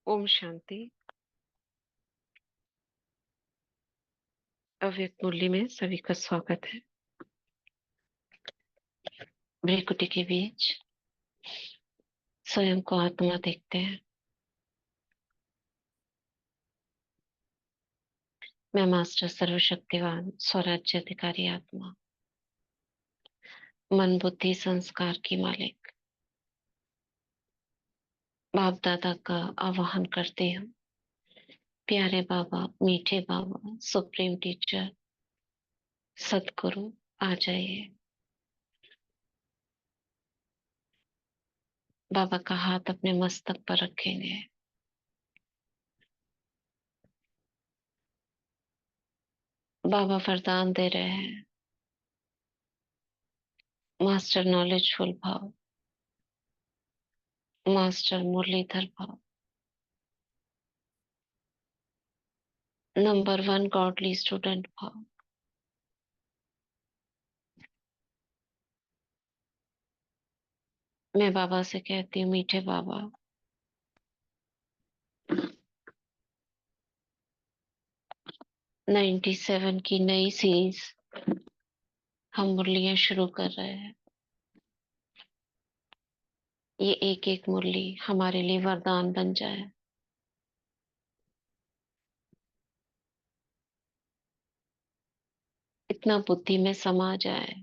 ओम शांति। अव्यक्त मुरली में सभी का स्वागत है। भ्रिकुटी के बीच स्वयं को आत्मा देखते हैं। मैं मास्टर सर्वशक्तिवान स्वराज्य अधिकारी आत्मा, मन बुद्धि संस्कार की मालिक बाप दादा का आवाहन करती हूँ। प्यारे बाबा, मीठे बाबा, सुप्रीम टीचर, सदगुरु आ जाइए। बाबा का हाथ अपने मस्तक पर रखेंगे। बाबा वरदान दे रहे हैं। मास्टर नॉलेजफुल भाव, मास्टर मुरलीधर भाव, नंबर 1 गॉडली स्टूडेंट भाव। मैं बाबा से कहती हूँ, मीठे बाबा, 97 की नई सीरीज हम मुरलियां शुरू कर रहे हैं। ये एक एक मुरली हमारे लिए वरदान बन जाए। इतना बुद्धि में समा जाए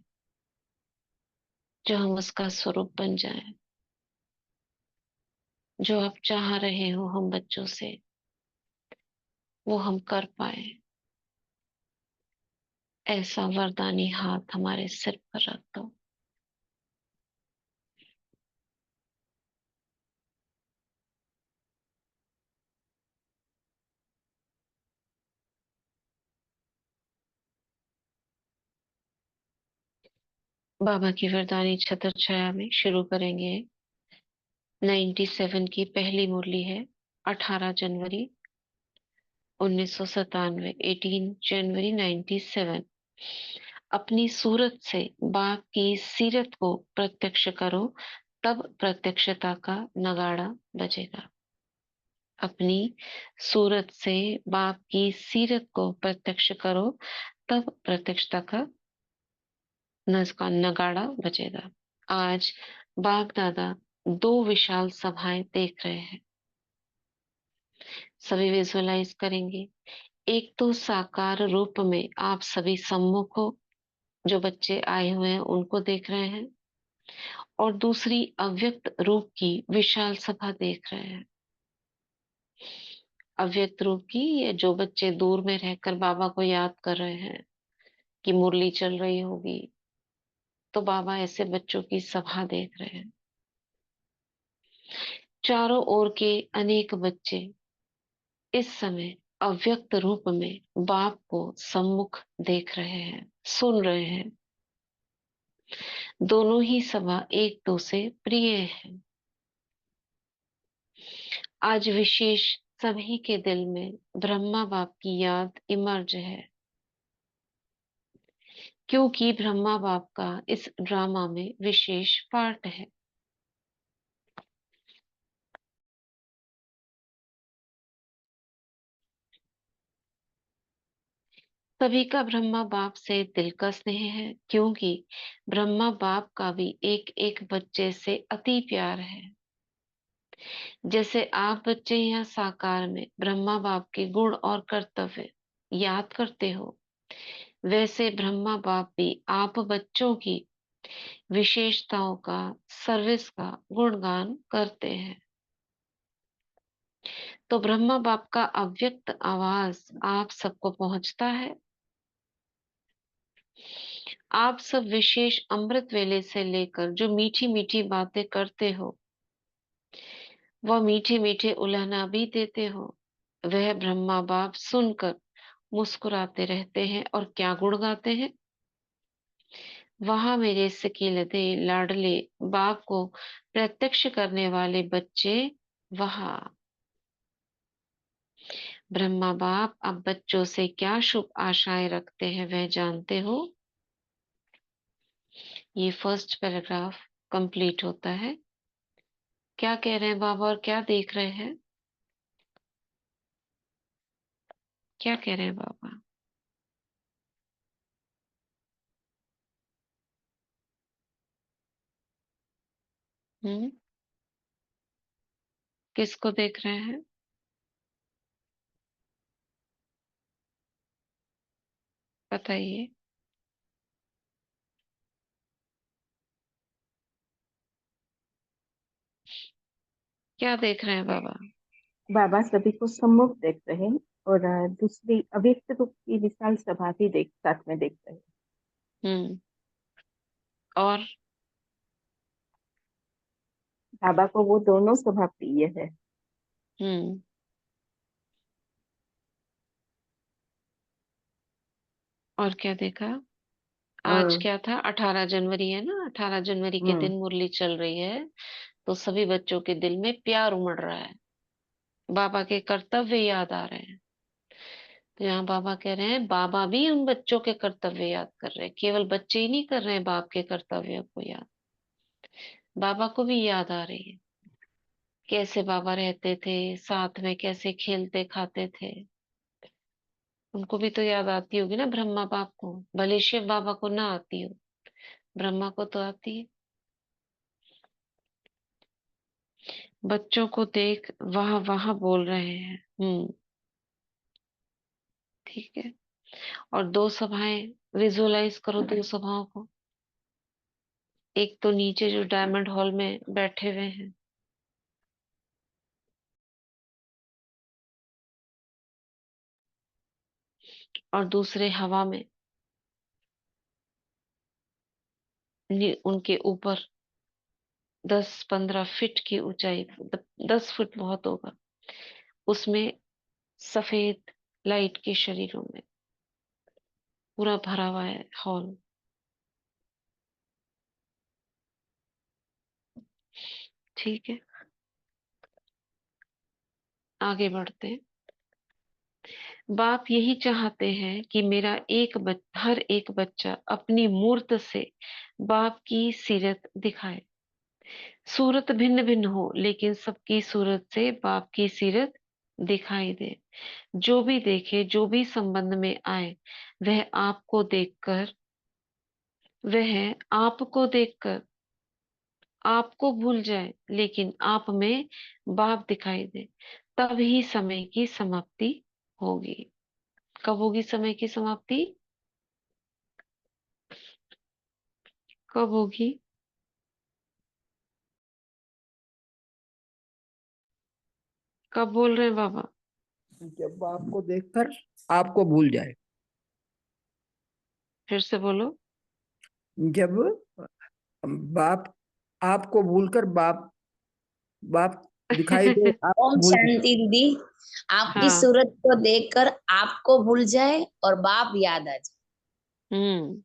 जो हम उसका स्वरूप बन जाए। जो आप चाह रहे हो हम बच्चों से, वो हम कर पाए। ऐसा वरदानी हाथ हमारे सिर पर रख दो। बाबा की वरदानी छत्र छाया में शुरू करेंगे। 97 की पहली मुरली है। 18 जनवरी 1997, 18 जनवरी 97। अपनी सूरत से बाप की सीरत को प्रत्यक्ष करो, तब प्रत्यक्षता का नगाड़ा बजेगा। अपनी सूरत से बाप की सीरत को प्रत्यक्ष करो, तब प्रत्यक्षता का नगाड़ा बजेगा। आज बाप दादा दो विशाल सभाएं देख रहे हैं। सभी विजुअलाइज करेंगे। एक तो साकार रूप में आप सभी सम्मुख हो, जो बच्चे आए हुए हैं उनको देख रहे हैं, और दूसरी अव्यक्त रूप की विशाल सभा देख रहे हैं। अव्यक्त रूप की, ये जो बच्चे दूर में रहकर बाबा को याद कर रहे हैं कि मुरली चल रही होगी, तो बाबा ऐसे बच्चों की सभा देख रहे हैं। चारों ओर के अनेक बच्चे इस समय अव्यक्त रूप में बाप को सम्मुख देख रहे हैं, सुन रहे हैं। दोनों ही सभा एक दो से प्रिय है। आज विशेष सभी के दिल में ब्रह्मा बाप की याद इमर्ज है, क्योंकि ब्रह्मा बाप का इस ड्रामा में विशेष पार्ट है। सभी का ब्रह्मा बाप से दिल का स्नेह है, क्योंकि ब्रह्मा बाप का भी एक एक बच्चे से अति प्यार है। जैसे आप बच्चे यहाँ साकार में ब्रह्मा बाप के गुण और कर्तव्य याद करते हो, वैसे ब्रह्मा बाप भी आप बच्चों की विशेषताओं का, सर्विस का गुणगान करते हैं। तो ब्रह्मा बाप का अव्यक्त आवाज आप सबको पहुंचता है। आप सब विशेष अमृत वेले से लेकर जो मीठी मीठी बातें करते हो, वह मीठे मीठे उलाहना भी देते हो, वह ब्रह्मा बाप सुनकर मुस्कुराते रहते हैं। और क्या गुण गाते हैं? वहां मेरे सकीलते लाडले बाप को प्रत्यक्ष करने वाले बच्चे, वहां ब्रह्मा बाप अब बच्चों से क्या शुभ आशाएं रखते हैं, वह जानते हो। ये फर्स्ट पैराग्राफ कंप्लीट होता है। क्या कह रहे हैं बाबा और क्या देख रहे हैं? क्या कह रहे हैं बाबा? हम्म। किसको देख रहे हैं? बताइए। क्या देख रहे हैं बाबा? बाबा सभी को सम्मुख देख रहे हैं और दूसरी अव्यक्त रूप की विशाल सभा भी देख साथ में देख रहे हैं। हम्म। और? बाबा को वो दोनों सभा प्रिय है। हम्म। और क्या देखा? आज हाँ। क्या था? 18 जनवरी है ना, 18 जनवरी के हम्म। दिन मुरली चल रही है। तो सभी बच्चों के दिल में प्यार उमड़ रहा है। बाबा के कर्तव्य याद आ रहे हैं। तो यहाँ बाबा कह रहे हैं, बाबा भी उन बच्चों के कर्तव्य याद कर रहे हैं। केवल बच्चे ही नहीं कर रहे हैं बाप के कर्तव्य को याद, बाबा को भी याद आ रही है। कैसे बाबा रहते थे साथ में, कैसे खेलते खाते थे। उनको भी तो याद आती होगी ना, ब्रह्मा बाप को। भले शिव बाबा को ना आती हो, ब्रह्मा को तो आती है। बच्चों को देख वाह वाह बोल रहे हैं। ठीक है। और दो सभाएं विजुअलाइज करो, दो सभाओं को। एक तो नीचे जो डायमंड हॉल में बैठे हुए हैं, और दूसरे हवा में, उनके ऊपर 10-15 फीट की ऊंचाई, 10 फुट बहुत होगा, उसमें सफेद लाइट के शरीरों में पूरा भरा हुआ है हॉल। ठीक है, आगे बढ़ते हैं। बाप यही चाहते हैं कि हर एक बच्चा अपनी मूर्त से बाप की सीरत दिखाए। सूरत भिन्न भिन्न हो, लेकिन सबकी सूरत से बाप की सीरत दिखाई दे। जो भी देखे, जो भी संबंध में आए, वह आपको देखकर वह आपको देखकर आपको भूल जाए, लेकिन आप में बाप दिखाई दे। तब ही समय की समाप्ति होगी। कब होगी समय की समाप्ति? कब होगी? कब बोल रहे हैं बाबा? जब आपको देखकर आपको भूल जाए। फिर से बोलो। जब बाप आपको भूलकर बाप बाप दिखाई दे, आप ओम भूल जाए। शांति दीदी। आपकी हाँ। सूरत को देखकर आपको भूल जाए और बाप याद आ जाए। हम्म।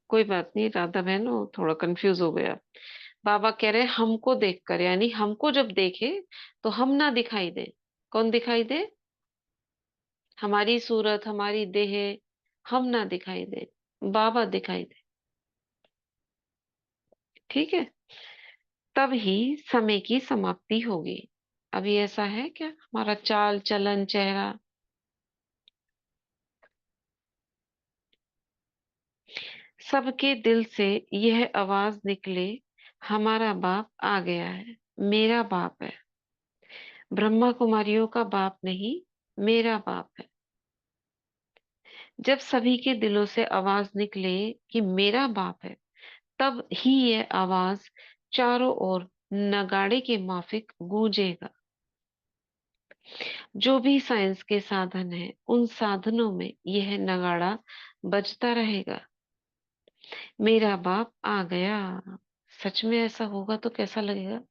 कोई बात नहीं राधा बहन, वो थोड़ा कंफ्यूज हो गया। बाबा कह रहे हैं हमको देखकर, यानी हमको जब देखे तो हम ना दिखाई दे। कौन दिखाई दे? हमारी सूरत, हमारी देह, हम ना दिखाई दे, बाबा दिखाई दे। ठीक है। तब ही समय की समाप्ति होगी। अभी ऐसा है क्या हमारा चाल चलन चेहरा? सबके दिल से यह आवाज निकले, हमारा बाप आ गया है, मेरा बाप है। ब्रह्मा कुमारियों का बाप नहीं, मेरा बाप है। जब सभी के दिलों से आवाज निकले कि मेरा बाप है, तब ही यह आवाज चारों ओर नगाड़े के माफिक गूंजेगा। जो भी साइंस के साधन है, उन साधनों में यह नगाड़ा बजता रहेगा। मेरा बाप आ गया। सच में ऐसा होगा तो कैसा लगेगा?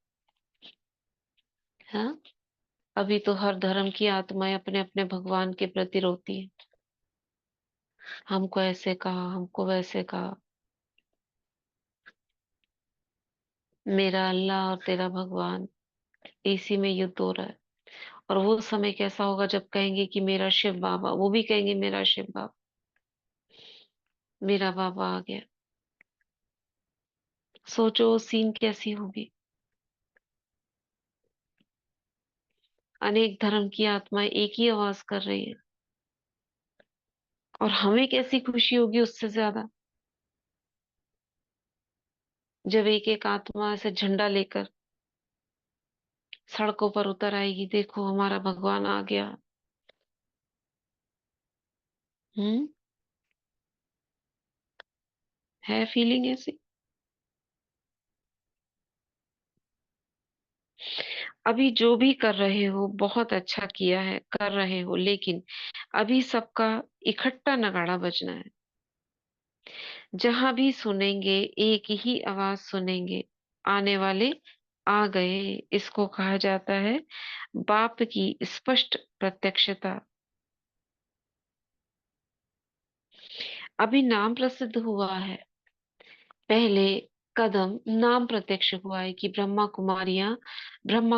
हाँ। अभी तो हर धर्म की आत्माएं अपने अपने भगवान के प्रति रोती है। हमको ऐसे कहा, हमको वैसे कहा। मेरा अल्लाह और तेरा भगवान, इसी में युद्ध हो रहा है। और वो समय कैसा होगा जब कहेंगे कि मेरा शिव बाबा, वो भी कहेंगे मेरा शिव बाबा, मेरा बाबा आ गया। सोचो सीन कैसी होगी। अनेक धर्म की आत्माएं एक ही आवाज कर रही है, और हमें कैसी खुशी होगी उससे ज्यादा, जब एक एक आत्मा ऐसे झंडा लेकर सड़कों पर उतर आएगी, देखो हमारा भगवान आ गया। हम्म। है फीलिंग ऐसी? अभी जो भी कर रहे हो बहुत अच्छा किया है, कर रहे हो, लेकिन अभी सबका इकट्ठा नगाड़ा बजना है। जहां भी सुनेंगे एक ही आवाज सुनेंगे, आने वाले आ गए। इसको कहा जाता है बाप की स्पष्ट प्रत्यक्षता। अभी नाम प्रसिद्ध हुआ है, पहले कदम नाम प्रत्यक्ष हुआ है कि ब्रह्मा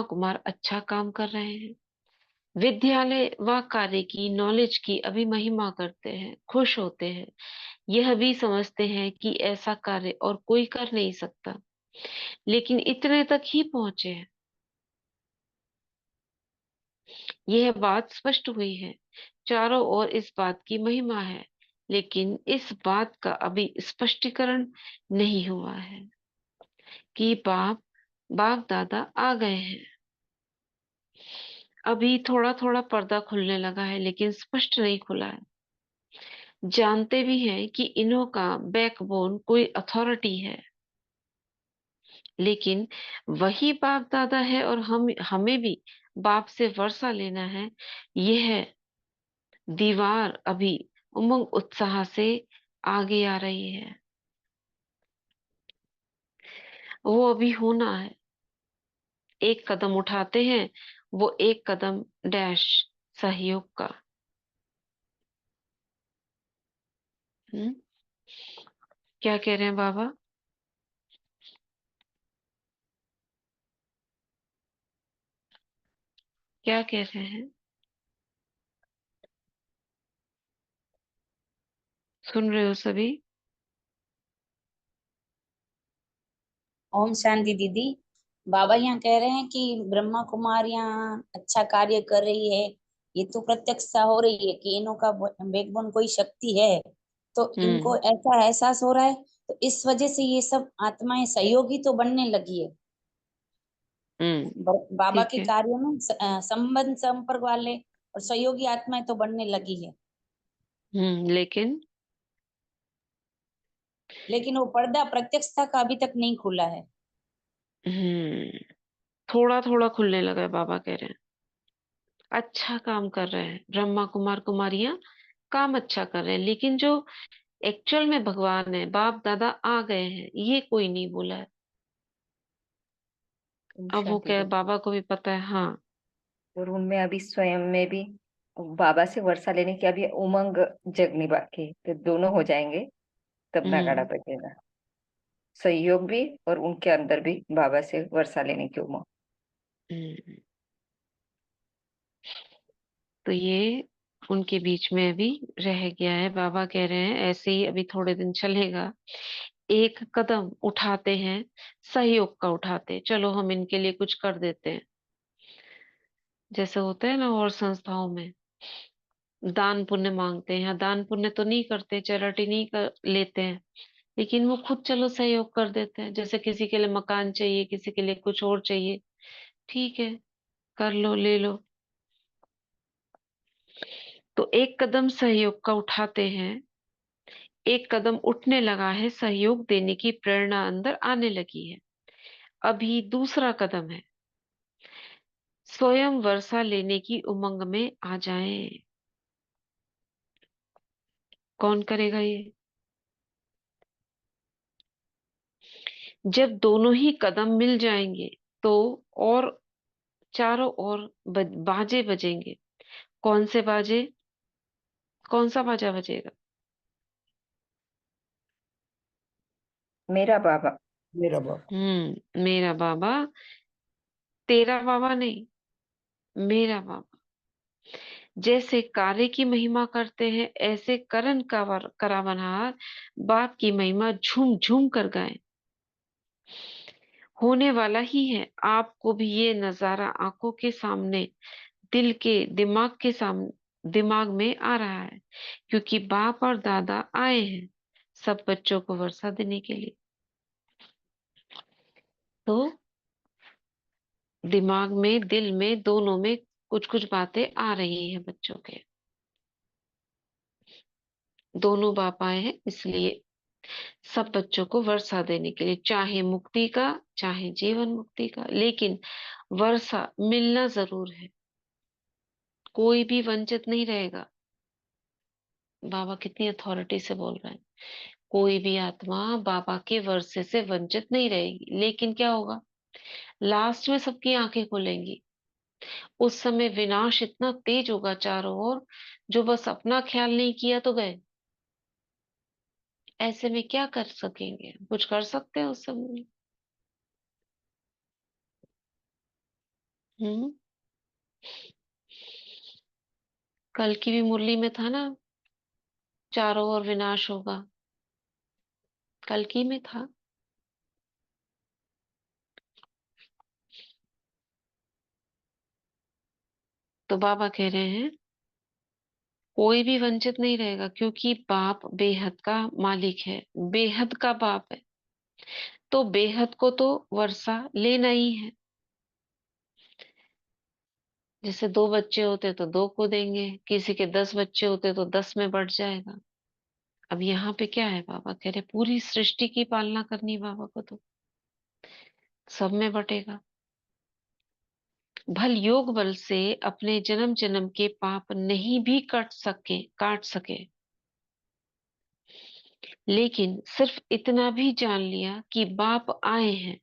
कुमार अच्छा काम कर रहे हैं। विद्यालय व कार्य की, नॉलेज की अभी महिमा करते हैं, खुश होते हैं। यह भी समझते हैं कि ऐसा कार्य और कोई कर नहीं सकता, लेकिन इतने तक ही पहुंचे हैं। यह बात स्पष्ट हुई है, चारों ओर इस बात की महिमा है, लेकिन इस बात का अभी स्पष्टीकरण नहीं हुआ है कि बाप दादा आ गए हैं। अभी थोड़ा थोड़ा पर्दा खुलने लगा है, लेकिन स्पष्ट नहीं खुला है। जानते भी हैं कि इन्हों का बैकबोन कोई अथॉरिटी है, लेकिन वही बाप दादा है और हमें भी बाप से वर्षा लेना है। यह दीवार अभी उमंग उत्साह से आगे आ रही है। वो अभी होना है। एक कदम उठाते हैं, वो एक कदम डैश सहयोग का। हम्म। क्या कह रहे हैं बाबा? क्या कह रहे हैं? सुन रहे हो सभी? ओम शांति दीदी। बाबा यहाँ कह रहे हैं कि ब्रह्मा कुमार यहाँ अच्छा कार्य कर रही है। ये तो प्रत्यक्षता हो रही है कि इन्हों का बैकबोन कोई शक्ति है। तो इनको हम्म। ऐसा एहसास हो रहा है। तो इस वजह से ये सब आत्माएं सहयोगी तो बनने लगी है। हम्म। बाबा ठीक के है। कार्यों में संबंध संपर्क वाले और सहयोगी आत्माएं तो बनने लगी है। लेकिन लेकिन वो पर्दा प्रत्यक्षता का अभी तक नहीं खुला है। हम्म थोड़ा थोड़ा खुलने लगा है, बाबा कह रहे हैं। अच्छा काम कर रहे हैं ब्रह्मा कुमार कुमारियां, काम अच्छा कर रहे हैं, लेकिन जो एक्चुअल में भगवान है, बाप दादा आ गए हैं, ये कोई नहीं बोला है। अब वो शांति क्या है, देवी। बाबा को भी पता है। हाँ। और उनमें अभी स्वयं में भी बाबा से वर्षा लेने की अभी उमंग जगनी बाकी है। तो दोनों हो जाएंगे तब नगाड़ा हम्म। बजेगा। सहयोग भी और उनके अंदर भी बाबा से वर्षा लेने की उमंग। हम्म। तो ये उनके बीच में अभी रह गया है। बाबा कह रहे हैं ऐसे ही अभी थोड़े दिन चलेगा। एक कदम उठाते हैं, सहयोग का उठाते हैं, चलो हम इनके लिए कुछ कर देते हैं। जैसे होता है ना, और संस्थाओं में दान पुण्य मांगते हैं, या दान पुण्य तो नहीं करते, चैरिटी नहीं कर लेते हैं, लेकिन वो खुद चलो सहयोग कर देते हैं। जैसे किसी के लिए मकान चाहिए, किसी के लिए कुछ और चाहिए, ठीक है, कर लो, ले लो। तो एक कदम सहयोग का उठाते हैं, एक कदम उठने लगा है, सहयोग देने की प्रेरणा अंदर आने लगी है। अभी दूसरा कदम है, स्वयं वर्षा लेने की उमंग में आ जाएं। कौन करेगा ये? जब दोनों ही कदम मिल जाएंगे तो और चारों ओर बाजे बजेंगे। कौन से बाजे? कौन सा बाजा बजेगा? मेरा बाबा। मेरा बाप। मेरा बाबा। तेरा बाबा नहीं, मेरा बाबा। जैसे कार्य की महिमा करते हैं, ऐसे करण का करावनहार बाप की महिमा झूम झूम कर गाएं। होने वाला ही है। आपको भी ये नजारा आंखों के सामने, दिल के दिमाग के सामने दिमाग में आ रहा है, क्योंकि बाप और दादा आए हैं सब बच्चों को वर्षा देने के लिए। तो दिमाग में, दिल में, दोनों में कुछ कुछ बातें आ रही हैं बच्चों के। दोनों बाप आए हैं इसलिए सब बच्चों को वर्षा देने के लिए, चाहे मुक्ति का चाहे जीवन मुक्ति का, लेकिन वर्षा मिलना जरूर है। कोई भी वंचित नहीं रहेगा। बाबा कितनी अथॉरिटी से बोल रहे हैं, कोई भी आत्मा बाबा के वर्षे से वंचित नहीं रहेगी। लेकिन क्या होगा, लास्ट में सबकी आंखें खुलेंगी। उस समय विनाश इतना तेज होगा चारों ओर, जो बस अपना ख्याल नहीं किया तो गए। ऐसे में क्या कर सकेंगे, कुछ कर सकते हैं उस समय? हम्म। कल की भी मुरली में था ना, चारों ओर विनाश होगा। कल की में था। तो बाबा कह रहे हैं कोई भी वंचित नहीं रहेगा, क्योंकि बाप बेहद का मालिक है, बेहद का बाप है। तो बेहद को तो वर्षा लेना ही है। जैसे 2 बच्चे होते तो 2 को देंगे, किसी के 10 बच्चे होते तो 10 में बढ़ जाएगा। अब यहाँ पे क्या है, बाबा कह रहे पूरी सृष्टि की पालना करनी है बाबा को, तो सब में बटेगा। भल योग बल से अपने जन्म जन्म के पाप नहीं भी काट सके, लेकिन सिर्फ इतना भी जान लिया कि बाप आए हैं,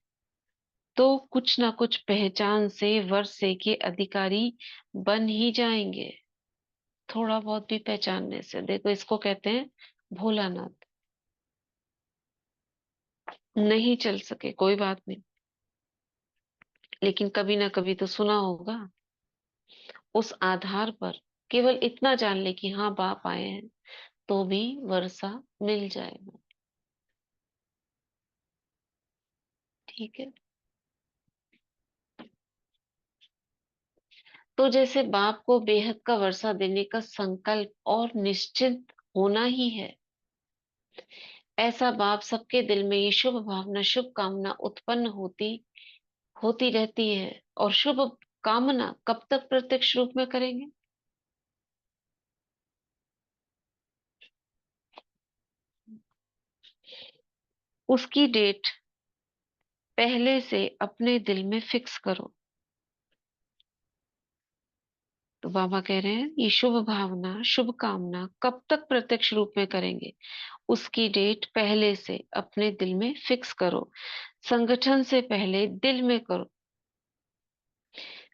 तो कुछ ना कुछ पहचान से वर्षे के अधिकारी बन ही जाएंगे। थोड़ा बहुत भी पहचानने से, देखो इसको कहते हैं भोलानाथ। नहीं चल सके कोई बात नहीं, लेकिन कभी ना कभी तो सुना होगा। उस आधार पर केवल इतना जान ले कि हाँ बाप आए हैं, तो भी वर्षा मिल जाएगा। ठीक है। तो जैसे बाप को बेहद का वर्षा देने का संकल्प और निश्चित होना ही है, ऐसा बाप सबके दिल में ये शुभ भावना, शुभ कामना उत्पन्न होती होती रहती है। और शुभ कामना कब तक प्रत्यक्ष रूप में करेंगे? उसकी डेट पहले से अपने दिल में फिक्स करो। तो बाबा कह रहे हैं ये शुभ भावना, शुभ कामना कब तक प्रत्यक्ष रूप में करेंगे? उसकी डेट पहले से अपने दिल में फिक्स करो। संगठन से पहले दिल में करो,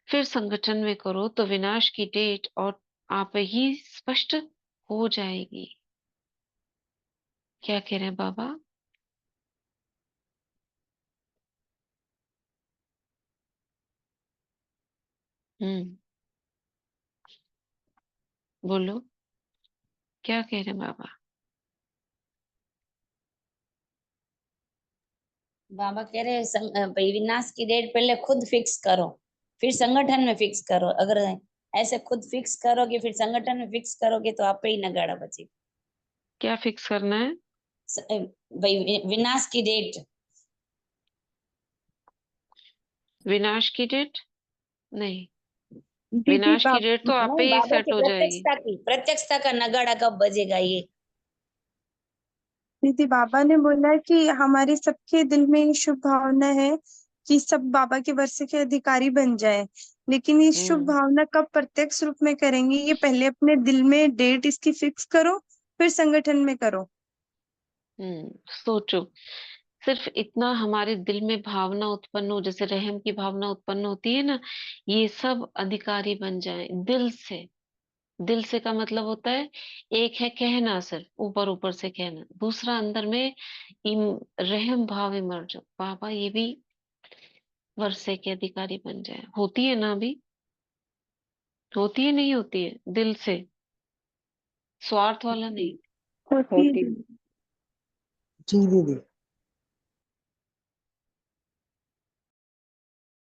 फिर संगठन में करो, तो विनाश की डेट और आप ही स्पष्ट हो जाएगी। क्या कह रहे हैं बाबा? हम्म। बोलो, क्या कह रहे हैं बाबा? बाबा कह रहे हैं भाई विनाश की डेट पहले खुद फिक्स करो, फिर संगठन में फिक्स करो। अगर ऐसे खुद फिक्स करोगे फिर संगठन में फिक्स करोगे तो आप पे ही नगाड़ा बचेगा। क्या फिक्स करना है? भाई विनाश की डेट। विनाश की डेट? नहीं, दीदी विनाश की डेट तो आप नहीं, ही बाबा सेट की हो जाएगी। प्रत्यक्षता का नगाड़ा कब बजेगा ये? दीदी बाबा ने बोला कि हमारे सबके दिल में ये शुभ भावना है कि सब बाबा के वर्षे के अधिकारी बन जाए, लेकिन ये शुभ हम्म। भावना कब प्रत्यक्ष रूप में करेंगे, ये पहले अपने दिल में डेट इसकी फिक्स करो, फिर संगठन में करो। सोचो, सिर्फ इतना हमारे दिल में भावना उत्पन्न हो, जैसे रहम की भावना उत्पन्न होती है ना, ये सब अधिकारी बन जाए दिल से। दिल से का मतलब होता है, एक है कहना, सिर्फ ऊपर ऊपर से कहना, दूसरा अंदर में रहम भाव इमर्ज हो। बाबा ये भी वर्षे के अधिकारी बन जाए। होती है ना अभी? होती है, नहीं होती है? दिल से, स्वार्थ वाला नहीं। होती है होती। दीदी। जी दीदी।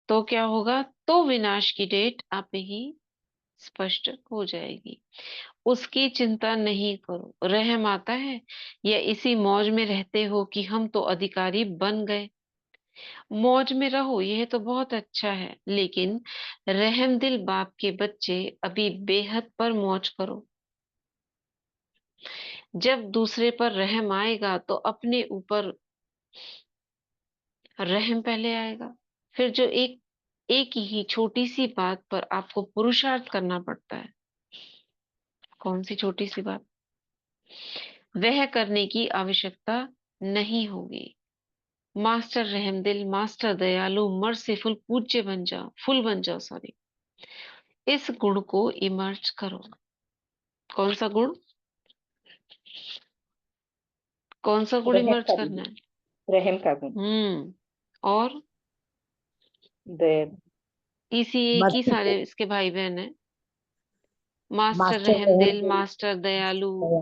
तो क्या होगा? तो विनाश की डेट आप ही स्पष्ट हो जाएगी। उसकी चिंता नहीं करो। रहम आता है या इसी मौज में रहते हो कि हम तो अधिकारी बन गए। मौज में रहो, यह तो बहुत अच्छा है, लेकिन रहमदिल बाप के बच्चे अभी बेहद पर मौज करो। जब दूसरे पर रहम आएगा तो अपने ऊपर रहम पहले आएगा। फिर जो एक एक ही छोटी सी बात पर आपको पुरुषार्थ करना पड़ता है, कौन सी छोटी सी बात, वह करने की आवश्यकता नहीं होगी। मास्टर रहमदिल, मास्टर दयालु, मर्सीफुल, पूज्य बन जाओ, फुल बन जाओ, सॉरी। इस गुण को इमर्ज करो। कौन सा गुण? कौन सा गुण रहम इमर्ज का करना गुण, है? रहम का गुण, और दयालु, इसी एक ही मर्सीफुल, सारे इसके भाई बहन है। मास्टर मास्टर रहमदिल, रहमदिल, मास्टर दयालु,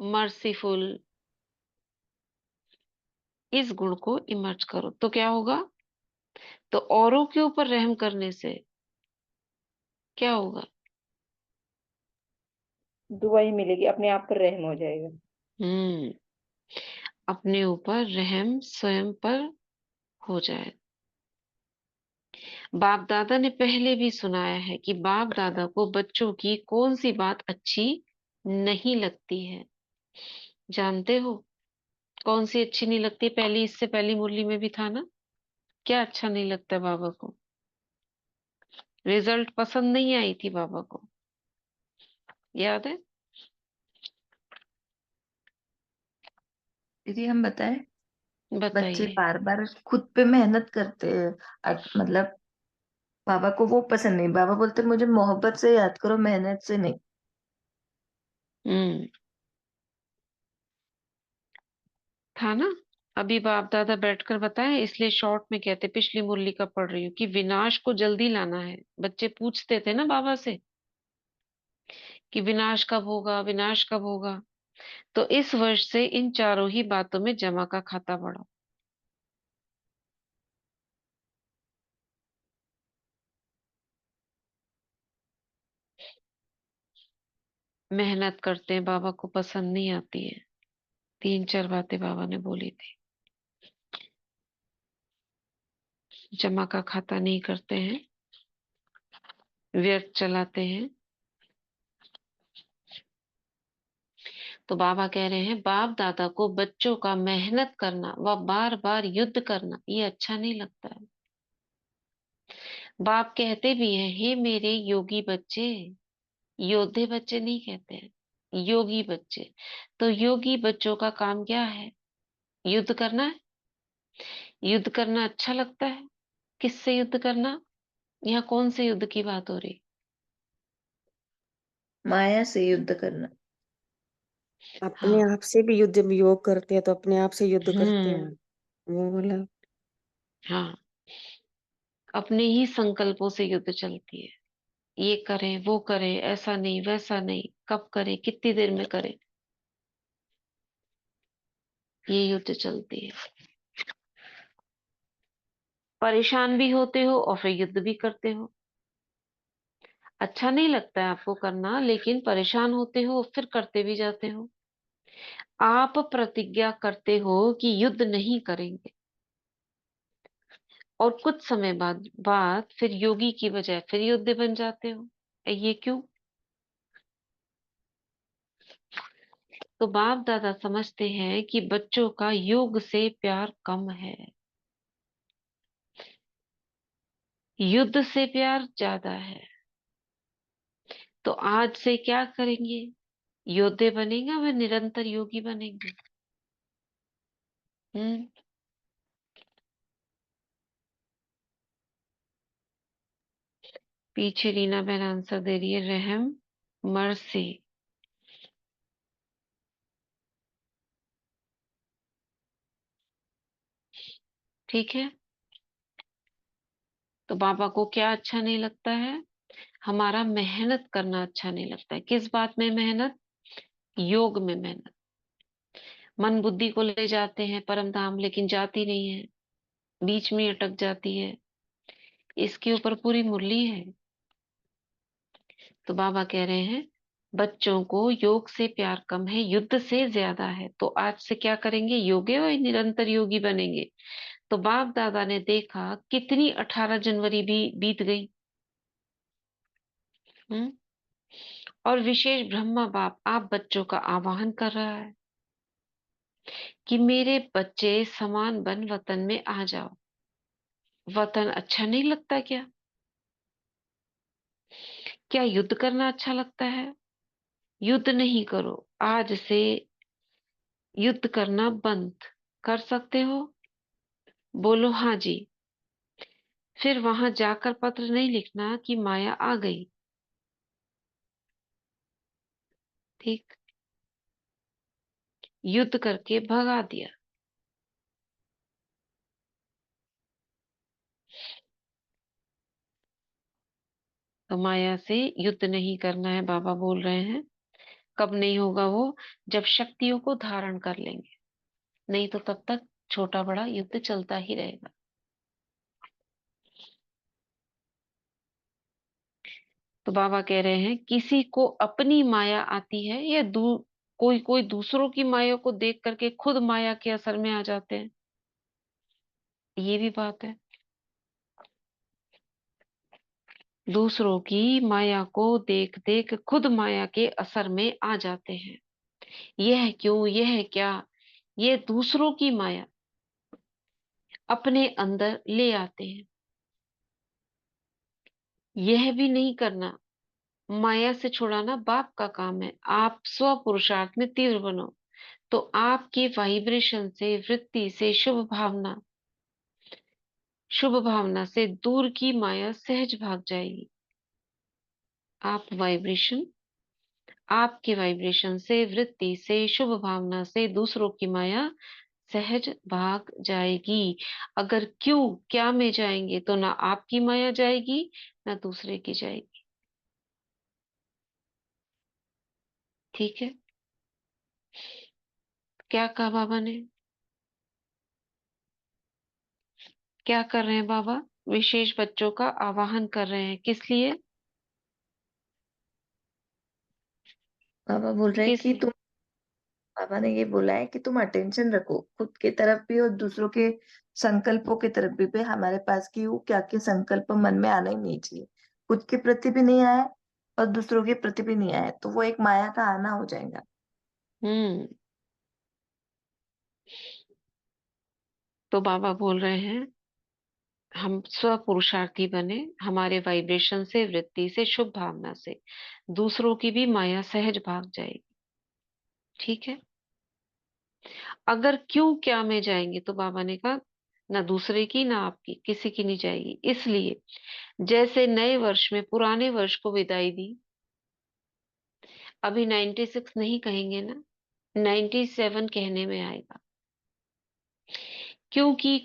मर्सीफुल, इस गुण को इमर्ज करो तो क्या होगा? तो औरों के ऊपर रहम करने से क्या होगा? दुआ ही मिलेगी, अपने आप पर रहम हो जाएगा। हम्म अपने ऊपर रहम स्वयं पर हो जाए। बाप दादा ने पहले भी सुनाया है कि बाप दादा को बच्चों की कौन सी बात अच्छी नहीं लगती है। जानते हो कौन सी अच्छी नहीं लगती? पहली, इससे पहली मुरली में भी था ना, क्या अच्छा नहीं लगता बाबा को? रिजल्ट पसंद नहीं आई थी बाबा को, याद है? दीदी हम बताएं, बच्चे बताइए। बार बार खुद पे मेहनत करते हैं। मतलब बाबा को वो पसंद नहीं, बाबा बोलते मुझे मोहब्बत से याद करो, मेहनत से नहीं। हम्म था ना। अभी बाप दादा बैठकर बताए, इसलिए शॉर्ट में कहते, पिछली मुरली का पढ़ रही हूँ, कि विनाश को जल्दी लाना है। बच्चे पूछते थे ना बाबा से कि विनाश कब होगा, विनाश कब होगा। तो इस वर्ष से इन चारों ही बातों में जमा का खाता बढ़ाओ। मेहनत करते हैं, बाबा को पसंद नहीं आती है। 3-4 बातें बाबा ने बोली थी। जमा का खाता नहीं करते हैं, व्यर्थ चलाते हैं। तो बाबा कह रहे हैं, बाप दादा को बच्चों का मेहनत करना व बार बार युद्ध करना ये अच्छा नहीं लगता है। बाप कहते भी हैं, हे मेरे योगी बच्चे, योद्धे बच्चे नहीं कहते हैं, योगी बच्चे। तो योगी बच्चों का काम क्या है? युद्ध करना है। युद्ध करना अच्छा लगता है? किससे युद्ध करना? यहाँ कौन से युद्ध की बात हो रही? माया से युद्ध करना। अपने हाँ। आप से भी युद्ध, जब योग करते हैं तो अपने आप से युद्ध करते हैं, हम्म वो बोला। हाँ, अपने ही संकल्पों से युद्ध चलती है। ये करें, वो करें, ऐसा नहीं, वैसा नहीं, कब करें, कितनी देर में करें, ये युद्ध चलती है। परेशान भी होते हो और फिर युद्ध भी करते हो। अच्छा नहीं लगता है आपको करना, लेकिन परेशान होते हो फिर करते भी जाते हो। आप प्रतिज्ञा करते हो कि युद्ध नहीं करेंगे, और कुछ समय बाद फिर योगी की बजाय फिर युद्ध बन जाते हो। ये क्यों? तो बाप दादा समझते हैं कि बच्चों का योग से प्यार कम है, युद्ध से प्यार ज्यादा है। तो आज से क्या करेंगे? योद्धे बनेंगे, वे निरंतर योगी बनेंगे। हम्म पीछे रीना बहन आंसर दे रही है, रहम, मर्सी। ठीक है। तो बाबा को क्या अच्छा नहीं लगता है? हमारा मेहनत करना अच्छा नहीं लगता है। किस बात में मेहनत? योग में मेहनत। मन बुद्धि को ले जाते हैं परम धाम, लेकिन जाती नहीं है, बीच में अटक जाती है। इसके ऊपर पूरी मुरली है। तो बाबा कह रहे हैं बच्चों को योग से प्यार कम है, युद्ध से ज्यादा है। तो आज से क्या करेंगे? योगी और निरंतर योगी बनेंगे। तो बाप दादा ने देखा कितनी 18 जनवरी भी बीत गई। हम्म। और विशेष ब्रह्मा बाप आप बच्चों का आवाहन कर रहा है कि मेरे बच्चे समान बन वतन में आ जाओ। वतन अच्छा नहीं लगता क्या? क्या युद्ध करना अच्छा लगता है? युद्ध नहीं करो। आज से युद्ध करना बंद कर सकते हो? बोलो हाँ जी। फिर वहां जाकर पत्र नहीं लिखना कि माया आ गई। ठीक। युद्ध करके भगा दिया। तो माया से युद्ध नहीं करना है, बाबा बोल रहे हैं। कब नहीं होगा वो? जब शक्तियों को धारण कर लेंगे। नहीं तो तब तक छोटा बड़ा युद्ध चलता ही रहेगा। तो बाबा कह रहे हैं किसी को अपनी माया आती है या कोई कोई दूसरों की माया को देख करके खुद माया के असर में आ जाते हैं। ये भी बात है। दूसरों की माया को देख देख खुद माया के असर में आ जाते हैं। यह क्यों? यह क्या? ये दूसरों की माया अपने अंदर ले आते हैं। यह भी नहीं करना। माया से छुड़ाना बाप का काम है। आप स्व पुरुषार्थ में तीव्र बनो तो आपके वाइब्रेशन से, वृत्ति से, शुभ भावना से दूर की माया सहज भाग जाएगी। आप वाइब्रेशन आपके वाइब्रेशन से, वृत्ति से, शुभ भावना से दूसरों की माया सहज भाग जाएगी। अगर क्यों क्या में जाएंगे तो ना आपकी माया जाएगी ना दूसरे की जाएगी। ठीक है। क्या कहा बाबा ने? क्या कर रहे हैं बाबा? विशेष बच्चों का आवाहन कर रहे हैं। किस लिए? बाबा बोल रहे हैं किस कि तुम, बाबा ने ये बोला है कि तुम अटेंशन रखो खुद के तरफ भी और दूसरों के संकल्पों की तरफ भी। पे हमारे पास की वो क्या के संकल्प मन में आना ही नहीं चाहिए। खुद के प्रति भी नहीं आए और दूसरों के प्रति भी नहीं आए, तो वो एक माया का आना हो जाएगा। हम्म। तो बाबा बोल रहे हैं हम स्व पुरुषार्थी बने। हमारे वाइब्रेशन से, वृत्ति से, शुभ भावना से दूसरों की भी माया सहज भाग जाएगी। ठीक है। अगर क्यों क्या में जाएंगे तो बाबा ने कहा ना दूसरे की ना आपकी, किसी की नहीं जाएगी। इसलिए जैसे नए वर्ष में पुराने वर्ष को विदाई दी, अभी 96 नहीं कहेंगे ना, 97 कहने में आएगा। क्योंकि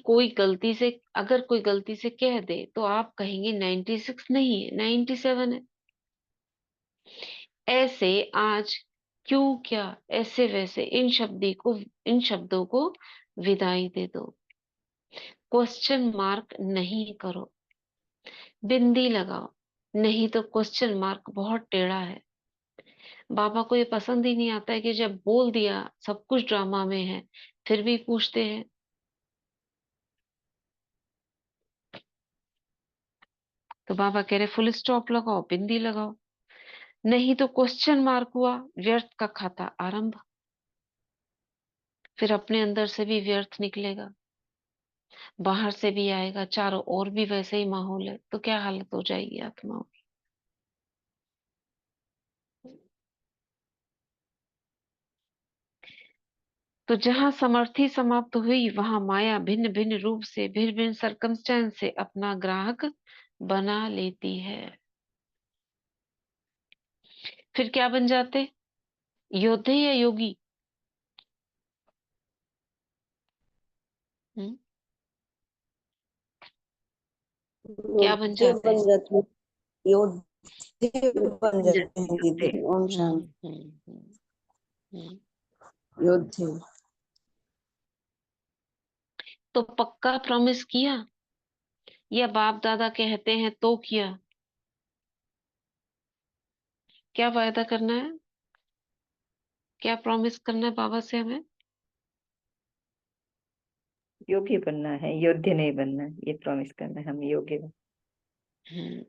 अगर कोई गलती से कह दे तो आप कहेंगे 96 नहीं है, 97 है। ऐसे आज क्यों क्या, ऐसे वैसे इन शब्दों को विदाई दे दो। क्वेश्चन मार्क नहीं करो, बिंदी लगाओ। नहीं तो क्वेश्चन मार्क बहुत टेढ़ा है। बाबा को ये पसंद ही नहीं आता है कि जब बोल दिया सब कुछ ड्रामा में है फिर भी पूछते हैं। तो बाबा कह रहे फुल स्टॉप लगाओ, बिंदी लगाओ। नहीं तो क्वेश्चन मार्क हुआ, व्यर्थ का खाता आरंभ। फिर अपने अंदर से भी व्यर्थ निकलेगा, बाहर से भी आएगा, चारों ओर भी वैसे ही माहौल है, तो क्या हालत हो जाएगी आत्माओं की। तो जहां समर्थी समाप्त हुई वहां माया भिन्न भिन्न रूप से, भिन्न भिन्न सरकमस्टेंस से अपना ग्राहक बना लेती है। फिर क्या बन जाते? योद्धे या योगी? हम्म? क्या बन योद्धे जाते बन हैं? जाते हैं। योद्धे बन जाते हैं योद्धे। दीदी। ओम हम्म, शांति। हम्म, हम्म, हम्म। योद्धे। तो पक्का प्रॉमिस किया या बाप दादा कहते हैं तो किया? क्या वायदा करना है, क्या प्रॉमिस करना है बाबा से हमें? योगी बनना है, योद्ध नहीं बनना है, ये प्रॉमिस करना है, हम योग्य बन- हम्म,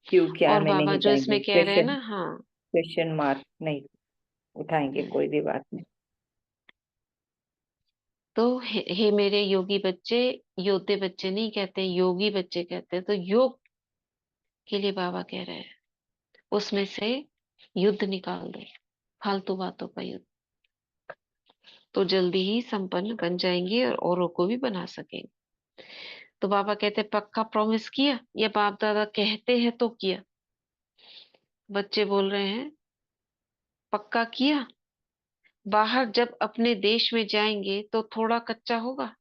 क्यों क्या और में बाबा नहीं जो जाएंगे, इसमें कह रहे हैं क्वेश्चन ना, हाँ। क्वेश्चन मार्क नहीं उठाएंगे हम्म, कोई भी बात में। तो हे मेरे योगी बच्चे, योद्धे बच्चे नहीं कहते, योगी बच्चे कहते हैं। तो योग के लिए बाबा कह रहे हैं उसमें से युद्ध निकाल दो, फालतू बातों का युद्ध, तो जल्दी ही संपन्न बन जाएंगे और औरों को भी बना सकेंगे। तो बाबा कहते हैं पक्का प्रॉमिस किया, या बाप दादा कहते हैं तो किया? बच्चे बोल रहे हैं पक्का किया। बाहर जब अपने देश में जाएंगे तो थोड़ा कच्चा होगा।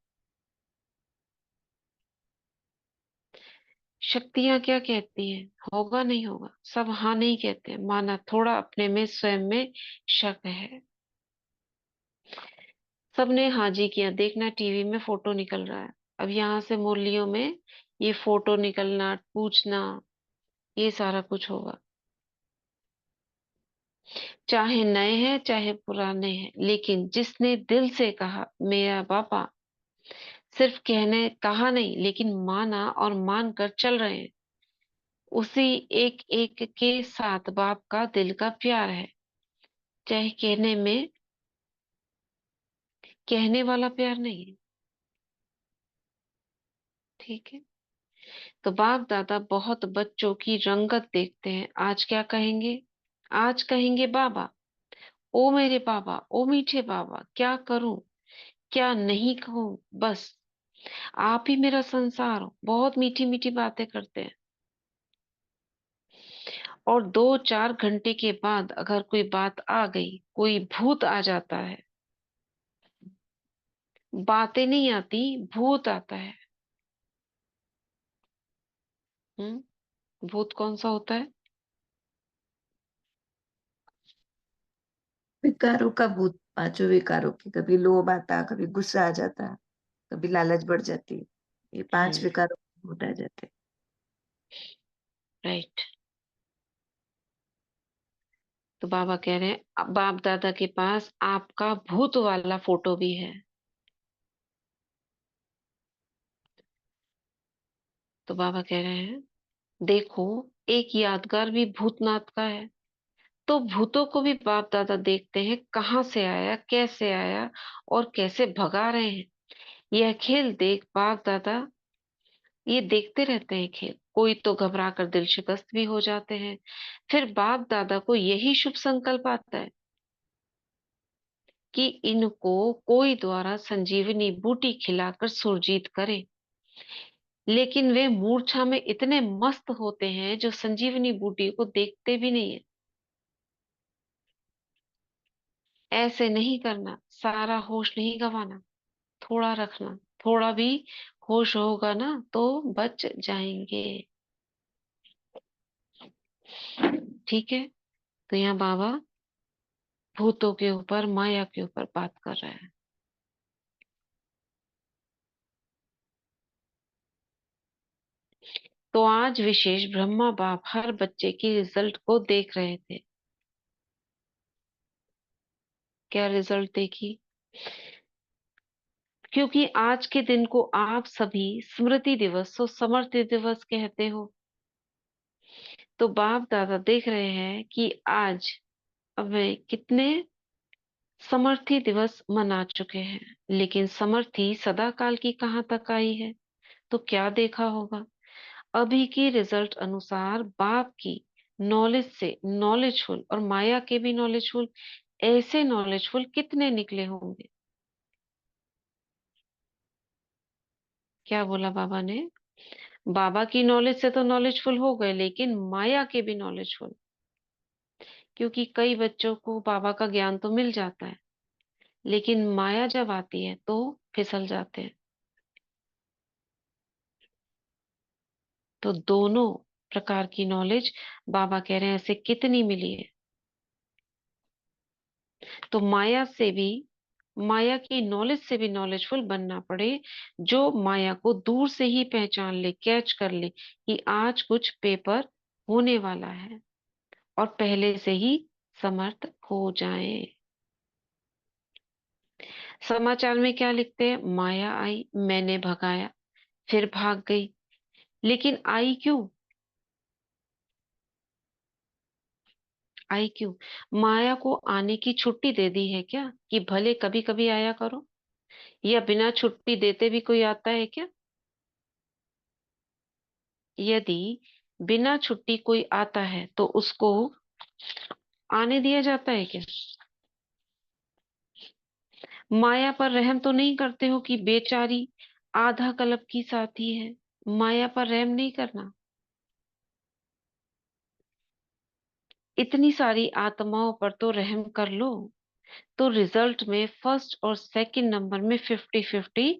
शक्तियां क्या कहती हैं, होगा नहीं होगा, सब हाँ नहीं कहते हैं, माना थोड़ा अपने में स्वयं में शक है। सबने हाँ जी किया, देखना टीवी में फोटो निकल रहा है, अब यहाँ से मुरलियों में ये फोटो निकलना, पूछना, ये सारा कुछ होगा। चाहे नए हैं चाहे पुराने हैं, लेकिन जिसने दिल से कहा मेरा बाबा, सिर्फ कहने कहा नहीं लेकिन माना और मान कर चल रहे हैं, उसी एक एक के साथ बाप का दिल का प्यार है। चाहे कहने वाला प्यार नहीं है। ठीक है। तो बाप दादा बहुत बच्चों की रंगत देखते हैं। आज क्या कहेंगे? आज कहेंगे बाबा, ओ मेरे बाबा, ओ मीठे बाबा, क्या करूं क्या नहीं कहूं, बस आप ही मेरा संसार हो। बहुत मीठी मीठी बातें करते हैं। और 2-4 घंटे के बाद अगर कोई बात आ गई, कोई भूत आ जाता है, बातें नहीं आती, भूत आता है। भूत कौन सा होता है? विकारों का भूत, पांचों विकारों की, कभी लोभ आता, कभी गुस्सा आ जाता, कभी लालच बढ़ जाती, ये 5 हम्म, विकारों के भूत आ जाते। राइट। तो बाबा कह रहे हैं अब बाप दादा के पास आपका भूत वाला फोटो भी है। तो बाबा कह रहे हैं देखो, एक यादगार भी भूतनाथ का है। तो भूतों को भी बाप दादा देखते हैं, कहाँ से आया, कैसे आया, और कैसे भगा रहे हैं। यह खेल देख बाप दादा ये देखते रहते हैं खेल। कोई तो घबरा कर दिल शिकस्त भी हो जाते हैं। फिर बाप दादा को यही शुभ संकल्प आता है कि इनको कोई द्वारा संजीवनी बूटी खिलाकर सुरजीत करे। लेकिन वे मूर्छा में इतने मस्त होते हैं जो संजीवनी बूटी को देखते भी नहीं है। ऐसे नहीं करना, सारा होश नहीं गंवाना, थोड़ा रखना। थोड़ा भी होश होगा ना तो बच जाएंगे। ठीक है। तो यहाँ बाबा भूतों के ऊपर, माया के ऊपर बात कर रहे हैं। तो आज विशेष ब्रह्मा बाप हर बच्चे की रिजल्ट को देख रहे थे। क्या रिजल्ट देखी? क्योंकि आज के दिन को आप सभी स्मृति दिवस और समर्थ दिवस कहते हो। तो बाप दादा देख रहे हैं कि आज वे कितने समर्थी दिवस मना चुके हैं, लेकिन समर्थी सदा काल की कहाँ तक आई है। तो क्या देखा होगा? अभी की रिजल्ट अनुसार बाप की नॉलेज से नॉलेजफुल और माया के भी नॉलेजफुल, ऐसे नॉलेजफुल कितने निकले होंगे? क्या बोला बाबा ने? बाबा की नॉलेज से तो नॉलेजफुल हो गए, लेकिन माया के भी नॉलेजफुल। क्योंकि कई बच्चों को बाबा का ज्ञान तो मिल जाता है, लेकिन माया जब आती है तो फिसल जाते हैं। तो दोनों प्रकार की नॉलेज बाबा कह रहे हैं ऐसे कितनी मिली है। तो माया की नॉलेज से भी नॉलेजफुल बनना पड़े, जो माया को दूर से ही पहचान ले, कैच कर ले कि आज कुछ पेपर होने वाला है। और पहले से ही समर्थ हो जाएं। समाचार में क्या लिखते हैं? माया आई, मैंने भगाया, फिर भाग गई। लेकिन आई क्यों? आई क्यों? माया को आने की छुट्टी दे दी है क्या, कि भले कभी कभी आया करो? या बिना छुट्टी देते भी कोई आता है क्या? यदि बिना छुट्टी कोई आता है तो उसको आने दिया जाता है क्या? माया पर रहम तो नहीं करते हो कि बेचारी आधा कल्प की साथी है? माया पर रहम नहीं करना। इतनी सारी आत्माओं पर तो रहम कर लो। तो रिजल्ट में फर्स्ट और सेकंड नंबर में 50-50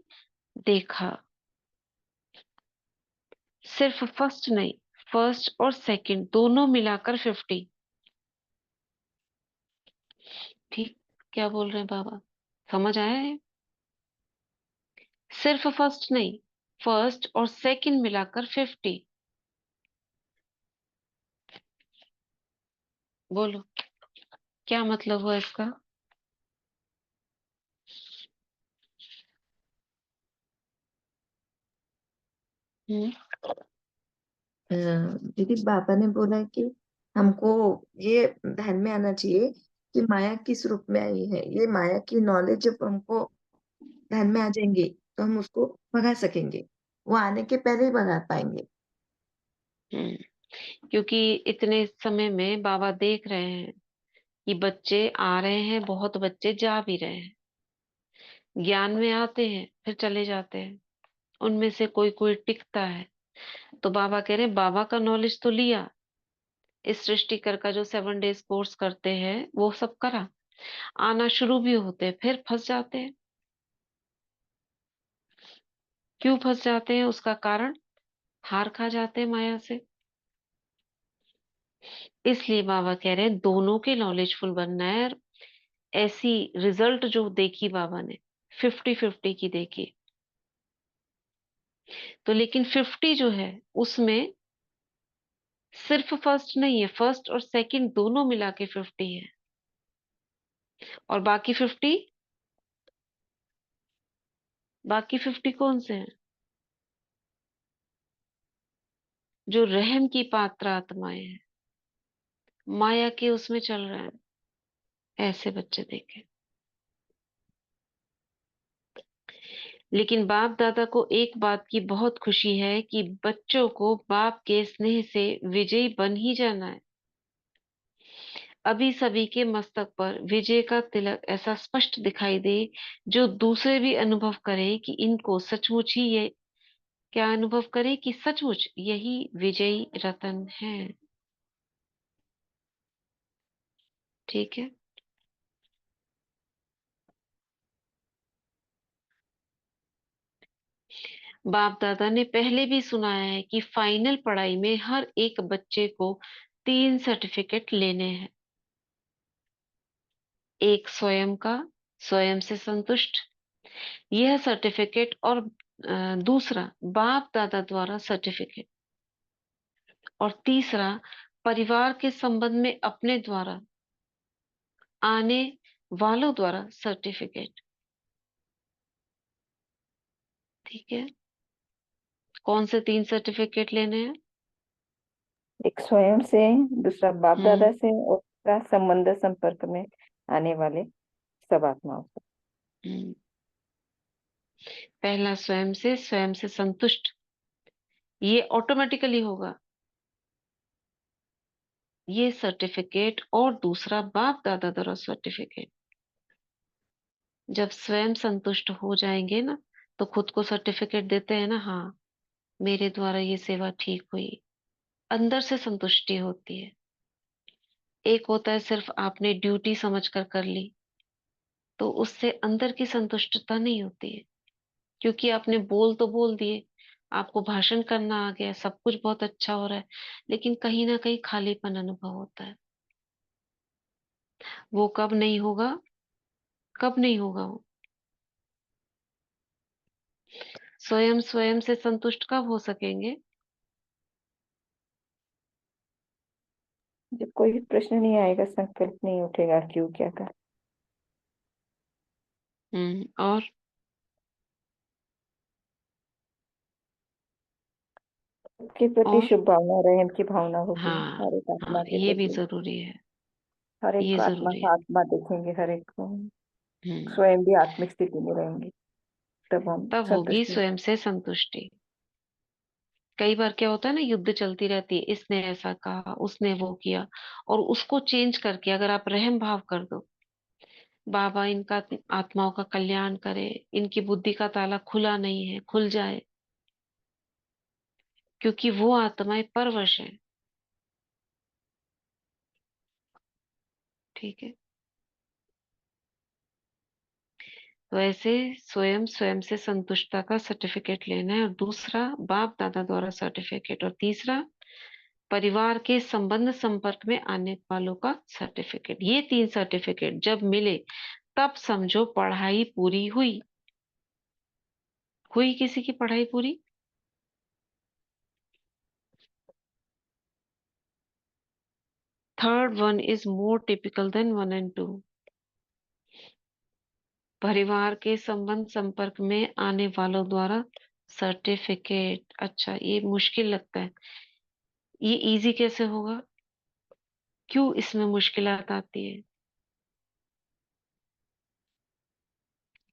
देखा। सिर्फ फर्स्ट नहीं, फर्स्ट और सेकंड दोनों मिलाकर 50। ठीक, क्या बोल रहे हैं बाबा? समझ आया है? सिर्फ फर्स्ट नहीं, फर्स्ट और सेकंड मिलाकर 50। बोलो, क्या मतलब हुआ इसका? हम्म। दीदी बाबा ने बोला है कि हमको ये ध्यान में आना चाहिए कि माया किस रूप में आई है। ये माया की नॉलेज जब हमको ध्यान में आ जाएंगे तो हम उसको भगा सकेंगे। वो आने के पहले ही भगा पाएंगे। क्योंकि इतने समय में बाबा देख रहे हैं कि बच्चे आ रहे हैं, बहुत बच्चे जा भी रहे हैं, ज्ञान में आते हैं फिर चले जाते हैं, उनमें से कोई कोई टिकता है। तो बाबा कह रहे हैं, बाबा का नॉलेज तो लिया, इस सृष्टिकर का जो 7 डेज कोर्स करते हैं वो सब करा, आना शुरू भी होते हैं फिर फंस जाते हैं। क्यों फंस जाते हैं? उसका कारण, हार खा जाते हैं माया से। इसलिए बाबा कह रहे हैं दोनों के नॉलेजफुल बनना है। और ऐसी रिजल्ट जो देखी बाबा ने, 50-50 की देखी। तो लेकिन 50 जो है उसमें सिर्फ फर्स्ट नहीं है, फर्स्ट और सेकंड दोनों मिला के 50 है। और बाकी 50, बाकी 50 कौन से हैं? जो रहम की पात्र आत्माएं हैं, माया के उसमें चल रहे हैं, ऐसे बच्चे देखे। लेकिन बाप दादा को एक बात की बहुत खुशी है कि बच्चों को बाप के स्नेह से विजयी बन ही जाना है। अभी सभी के मस्तक पर विजय का तिलक ऐसा स्पष्ट दिखाई दे, जो दूसरे भी अनुभव करे कि इनको सचमुच ही ये, क्या अनुभव करे कि सचमुच यही विजयी रतन है। ठीक है। बाप दादा ने पहले भी सुनाया है कि फाइनल पढ़ाई में हर एक बच्चे को 3 सर्टिफिकेट लेने हैं। एक स्वयं का, स्वयं से संतुष्ट, यह सर्टिफिकेट। और दूसरा बाप दादा द्वारा सर्टिफिकेट। और तीसरा परिवार के संबंध में अपने द्वारा, आने वालों द्वारा सर्टिफिकेट। ठीक है। कौन से 3 सर्टिफिकेट लेने हैं? एक स्वयं से, दूसरा बाप दादा हम्म। से, और तीसरा संबंध संपर्क में आने वाले सब आत्माओं से। हम्म। पहला स्वयं से, स्वयं से संतुष्ट, ये ऑटोमेटिकली होगा ये सर्टिफिकेट। और दूसरा बाप दादा द्वारा सर्टिफिकेट। जब स्वयं संतुष्ट हो जाएंगे ना, तो खुद को सर्टिफिकेट देते हैं ना, हाँ मेरे द्वारा ये सेवा ठीक हुई, अंदर से संतुष्टि होती है। एक होता है सिर्फ आपने ड्यूटी समझकर कर ली, तो उससे अंदर की संतुष्टता नहीं होती है, क्योंकि आपने बोल तो बोल दिए, आपको भाषण करना आ गया, सब कुछ बहुत अच्छा हो रहा है, लेकिन कहीं ना कहीं खालीपन अनुभव होता है। वो कब नहीं होगा? कब नहीं होगा वो? स्वयं स्वयं से संतुष्ट कब हो सकेंगे? जब कोई प्रश्न नहीं आएगा, संकल्प नहीं उठेगा, क्यों क्या का। और के प्रति और शुभ भावना, रहम की भावना होगी हाँ, हर एक हाँ, आत्मा के ये भी प्रति। जरूरी है, हर एक ये को आत्मा जरूरी का है। आत्मा देखेंगे, हर एक को हम्म स्वयं भी आत्मिक स्थिति में रहेंगे, तब हम तब होगी संतुष्ट स्वयं से संतुष्टि। कई बार क्या होता है ना, युद्ध चलती रहती है, इसने ऐसा कहा, उसने वो किया, और उसको चेंज करके अगर आप रहम भाव कर दो, बाबा इनका आत्माओं का कल्याण करे, इनकी बुद्धि का ताला खुला नहीं है, खुल जाए, क्योंकि वो आत्माएं परवश हैं। ठीक है, तो ऐसे स्वयं स्वयं से संतुष्टता का सर्टिफिकेट लेना है, और दूसरा बाप दादा द्वारा सर्टिफिकेट, और तीसरा परिवार के संबंध संपर्क में आने वालों का सर्टिफिकेट। ये 3 सर्टिफिकेट जब मिले तब समझो पढ़ाई पूरी हुई। हुई किसी की पढ़ाई पूरी? Third one is more typical then 1 and 2। परिवार के संबंध संपर्क में आने वालों द्वारा सर्टिफिकेट। अच्छा, ये मुश्किल लगता है, ये इजी कैसे होगा? क्यों इसमें मुश्किलात आती है?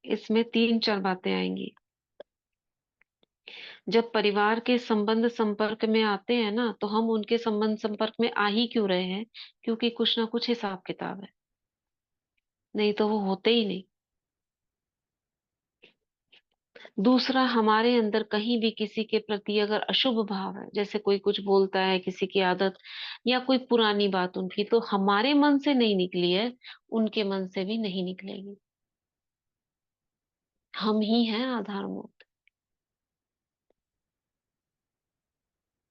इसमें 3-4 बातें आएंगी। जब परिवार के संबंध संपर्क में आते हैं ना, तो हम उनके संबंध संपर्क में आ ही क्यों रहे हैं? क्योंकि कुछ ना कुछ हिसाब किताब है, नहीं तो वो होते ही नहीं। दूसरा, हमारे अंदर कहीं भी किसी के प्रति अगर अशुभ भाव है, जैसे कोई कुछ बोलता है, किसी की आदत या कोई पुरानी बात उनकी, तो हमारे मन से नहीं निकली है, उनके मन से भी नहीं निकलेगी। हम ही हैं आधारभूत।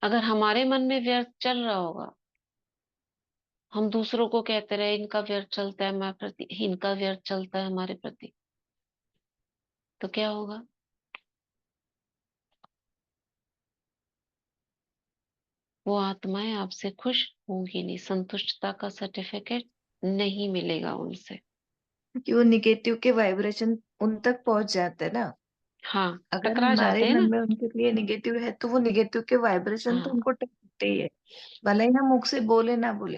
अगर हमारे मन में व्यर्थ चल रहा होगा, हम दूसरों को कहते रहे इनका व्यर्थ चलता है हमारे प्रति, इनका व्यर्थ चलता है हमारे प्रति, तो क्या होगा? वो आत्माएं आपसे खुश होंगी नहीं, संतुष्टता का सर्टिफिकेट नहीं मिलेगा उनसे। कि वो निगेटिव के वाइब्रेशन उन तक पहुंच जाते हैं ना। हाँ, अगर टकरा हमारे जाते हैं मन ना। में उनके लिए निगेटिव है तो वो निगेटिव के वाइब्रेशन तो हाँ। उनको टकराते ही है, भले ही हम मुख से बोले ना बोले,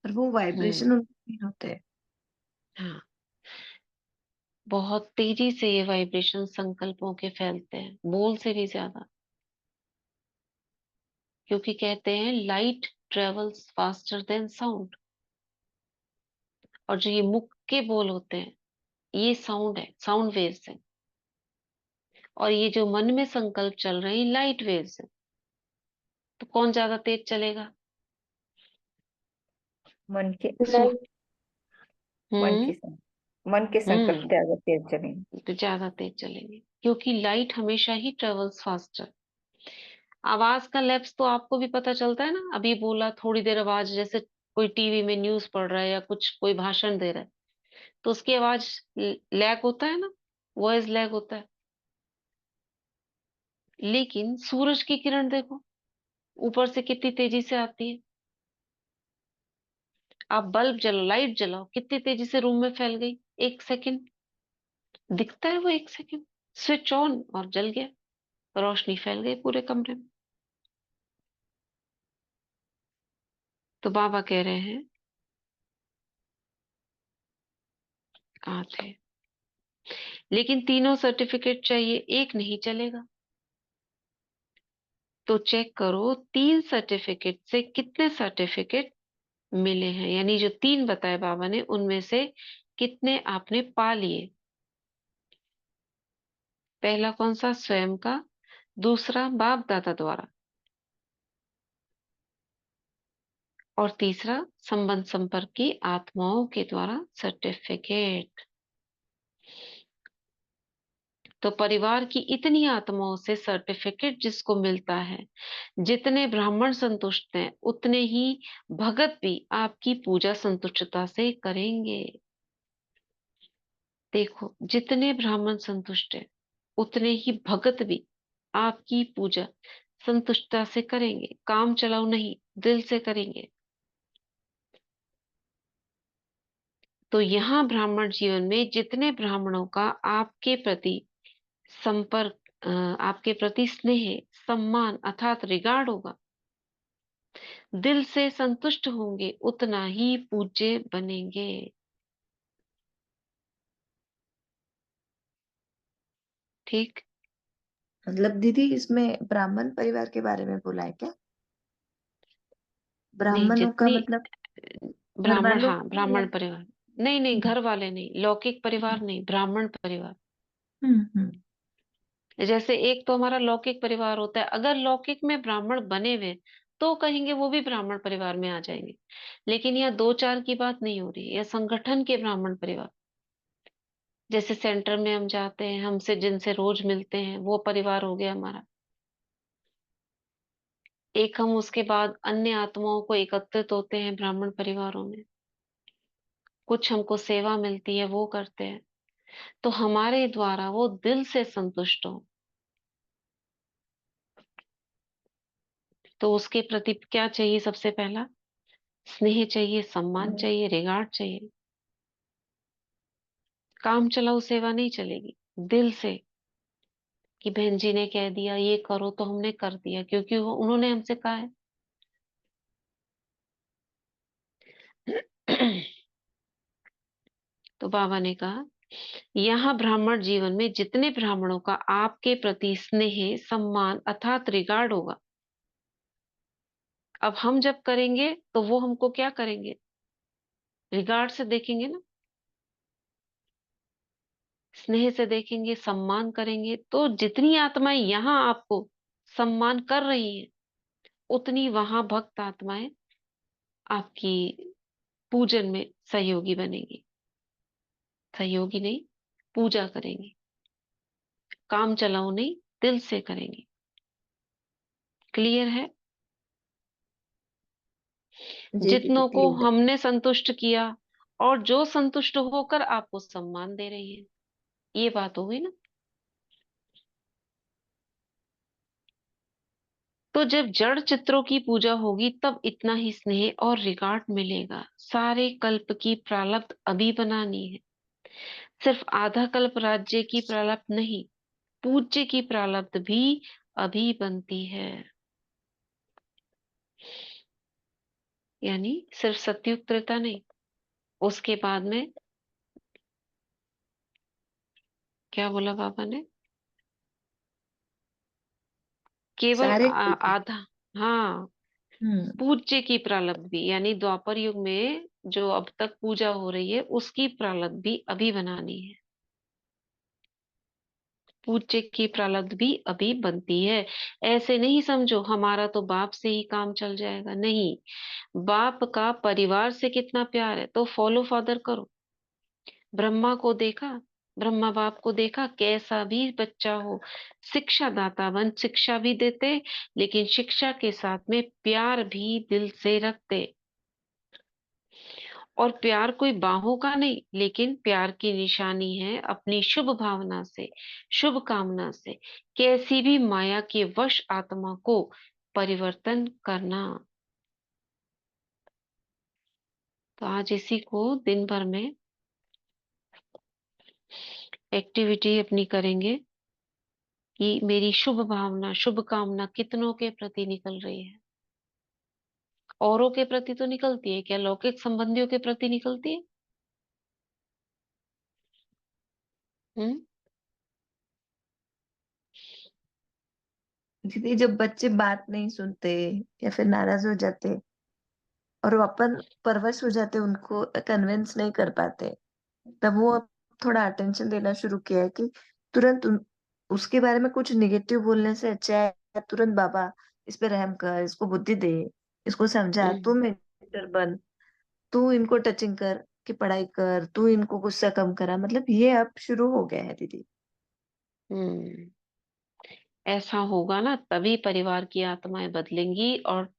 पर वो हम्म वाइब्रेशन उनको फील होते हैं। हाँ, बहुत तेजी से ये वाइब्रेशन संकल्पों के फैलते हैं, बोल से भी ज्यादा। क्योंकि कहते हैं light travels faster than sound, और जो ये मुख के बोल होते हैं, ये साउंड है, साउंड वेव्स है, और ये जो मन में संकल्प चल रहे हैं, लाइट वेव्स है। तो कौन ज्यादा तेज चलेगा? मन के सो मन हम्म की मन के संकल्प हम्म त्याग तेज चलेंगे। तो ज्यादा तेज चलेंगे, क्योंकि लाइट हमेशा ही ट्रेवल्स फास्टर। आवाज का लेप्स तो आपको भी पता चलता है ना, अभी बोला थोड़ी देर आवाज, जैसे कोई टीवी में न्यूज पढ़ रहा है या कुछ कोई भाषण दे रहा है, तो उसकी आवाज लैग होता है ना, वॉइस लैग होता है। लेकिन सूरज की किरण देखो, ऊपर से कितनी तेजी से आती है। आप बल्ब जलाओ, लाइट जलाओ, कितनी तेजी से रूम में फैल गई, 1 सेकंड दिखता है वो, 1 सेकंड, स्विच ऑन और जल गया, रोशनी फैल गई पूरे कमरे में। तो बाबा कह रहे हैं, कहाँ थे, लेकिन तीनों सर्टिफिकेट चाहिए, एक नहीं चलेगा। तो चेक करो 3 सर्टिफिकेट से कितने सर्टिफिकेट मिले हैं, यानी जो 3 बताए बाबा ने, उनमें से कितने आपने पा लिए। पहला कौन सा? स्वयं का। दूसरा बाप दादा द्वारा। और तीसरा संबंध संपर्क की आत्माओं के द्वारा सर्टिफिकेट। तो परिवार की इतनी आत्माओं से सर्टिफिकेट जिसको मिलता है, जितने ब्राह्मण संतुष्ट हैं, उतने ही भगत भी आपकी पूजा संतुष्टता से करेंगे। देखो, जितने ब्राह्मण संतुष्ट हैं, उतने ही भगत भी आपकी पूजा संतुष्टता से करेंगे, काम चलाओ नहीं, दिल से करेंगे। तो यहाँ ब्राह्मण जीवन में जितने ब्राह्मणों का आपके प्रति संपर्क, आपके प्रति स्नेह, सम्मान अर्थात रिगार्ड होगा, दिल से संतुष्ट होंगे, उतना ही पूज्य बनेंगे। ठीक। मतलब दीदी इसमें ब्राह्मण परिवार के बारे में बोला है क्या? नहीं, ब्राह्मणों का जितनी मतलब घर ब्राह्मण, वालों हाँ को या? ब्राह्मण परिवार, नहीं नहीं, हम्म घर वाले नहीं, लौकिक परिवार नहीं, ब्राह्मण परिवार। हम्म। जैसे एक तो हमारा लौकिक परिवार होता है, अगर लौकिक में ब्राह्मण बने हुए तो कहेंगे वो भी ब्राह्मण परिवार में आ जाएंगे, लेकिन यहाँ दो चार की बात नहीं हो रही है, यह संगठन के ब्राह्मण परिवार। जैसे सेंटर में हम जाते हैं, हमसे जिनसे रोज मिलते हैं, वो परिवार हो गया हमारा। एक हम उसके बाद अन्य आत्माओं को एकत्रित होते हैं ब्राह्मण परिवारों में, कुछ हमको सेवा मिलती है वो करते हैं, तो हमारे द्वारा वो दिल से संतुष्ट हो, तो उसके प्रति क्या चाहिए? सबसे पहला स्नेह चाहिए, सम्मान चाहिए, रिगार्ड चाहिए। काम चलाऊ सेवा नहीं चलेगी, दिल से कि बहन जी ने कह दिया ये करो तो हमने कर दिया, क्योंकि वो उन्होंने हमसे कहा है। तो बाबा ने कहा यहाँ ब्राह्मण जीवन में जितने ब्राह्मणों का आपके प्रति स्नेह, सम्मान अर्थात रिगार्ड होगा, अब हम जब करेंगे तो वो हमको क्या करेंगे? रिगार्ड से देखेंगे ना, स्नेह से देखेंगे, सम्मान करेंगे। तो जितनी आत्माएं यहाँ आपको सम्मान कर रही हैं, उतनी वहां भक्त आत्माएं आपकी पूजन में सहयोगी बनेंगी। सहयोगी नहीं, पूजा करेंगी, काम चलाओ नहीं, दिल से करेंगी। क्लियर है? जी दीदी जितनों को क्लियर। हमने संतुष्ट किया और जो संतुष्ट होकर आपको सम्मान दे रही है, ये बात हो गई ना। तो जब जड़ चित्रों की पूजा होगी तब इतना ही स्नेह और रिगार्ड मिलेगा। सारे कल्प की प्रारब्ध अभी बनानी है, सिर्फ आधा कल्प राज्य की प्रारब्ध नहीं, पूज्य की प्रारब्ध भी अभी बनती है। यानी सिर्फ सतयुग त्रेता नहीं, उसके बाद में क्या बोला बाबा ने? केवल सारे कल्प। आधा। हाँ, हम्म। पूज्य की प्रारब्ध भी, यानी द्वापर युग में जो अब तक पूजा हो रही है उसकी प्रारब्ध भी अभी बनानी है। पूज्य की प्रारब्ध भी अभी बनती है। ऐसे नहीं समझो हमारा तो बाप से ही काम चल जाएगा, नहीं। बाप का परिवार से कितना प्यार है तो फॉलो फादर करो। ब्रह्मा को देखा, ब्रह्मा बाप को देखा, कैसा भी बच्चा हो, शिक्षा दाता बन शिक्षा भी देते, लेकिन शिक्षा के साथ में प्यार भी दिल से रखते। और प्यार कोई बाहों का नहीं, लेकिन प्यार की निशानी है अपनी शुभ भावना से, शुभ कामना से कैसी भी माया के वश आत्मा को परिवर्तन करना। तो आज इसी को दिन भर में एक्टिविटी अपनी करेंगे कि मेरी शुभ भावना, शुभ कामना कितनों के प्रति निकल रही है। औरों के प्रति तो निकलती है, क्या लौकिक संबंधियों के प्रति निकलती है? हम्म। दीदी जब बच्चे बात नहीं सुनते या फिर नाराज हो जाते और वो अपन परवश हो जाते, उनको कन्विंस नहीं कर पाते, तब वो अब थोड़ा अटेंशन देना शुरू किया है कि तुरंत उसके बारे में कुछ निगेटिव बोलने से अच्छा है तुरंत बाबा इस पे रहम कर, इसको बुद्धि दे, इसको समझा, तू हम्म। मेंटर बन, तू इनको टचिंग कर कि पढ़ाई कर, तू इनको गुस्सा कम करा। मतलब ये अब शुरू हो गया है दीदी। हम्म। ऐसा होगा ना तभी परिवार की आत्माएं बदलेंगी, और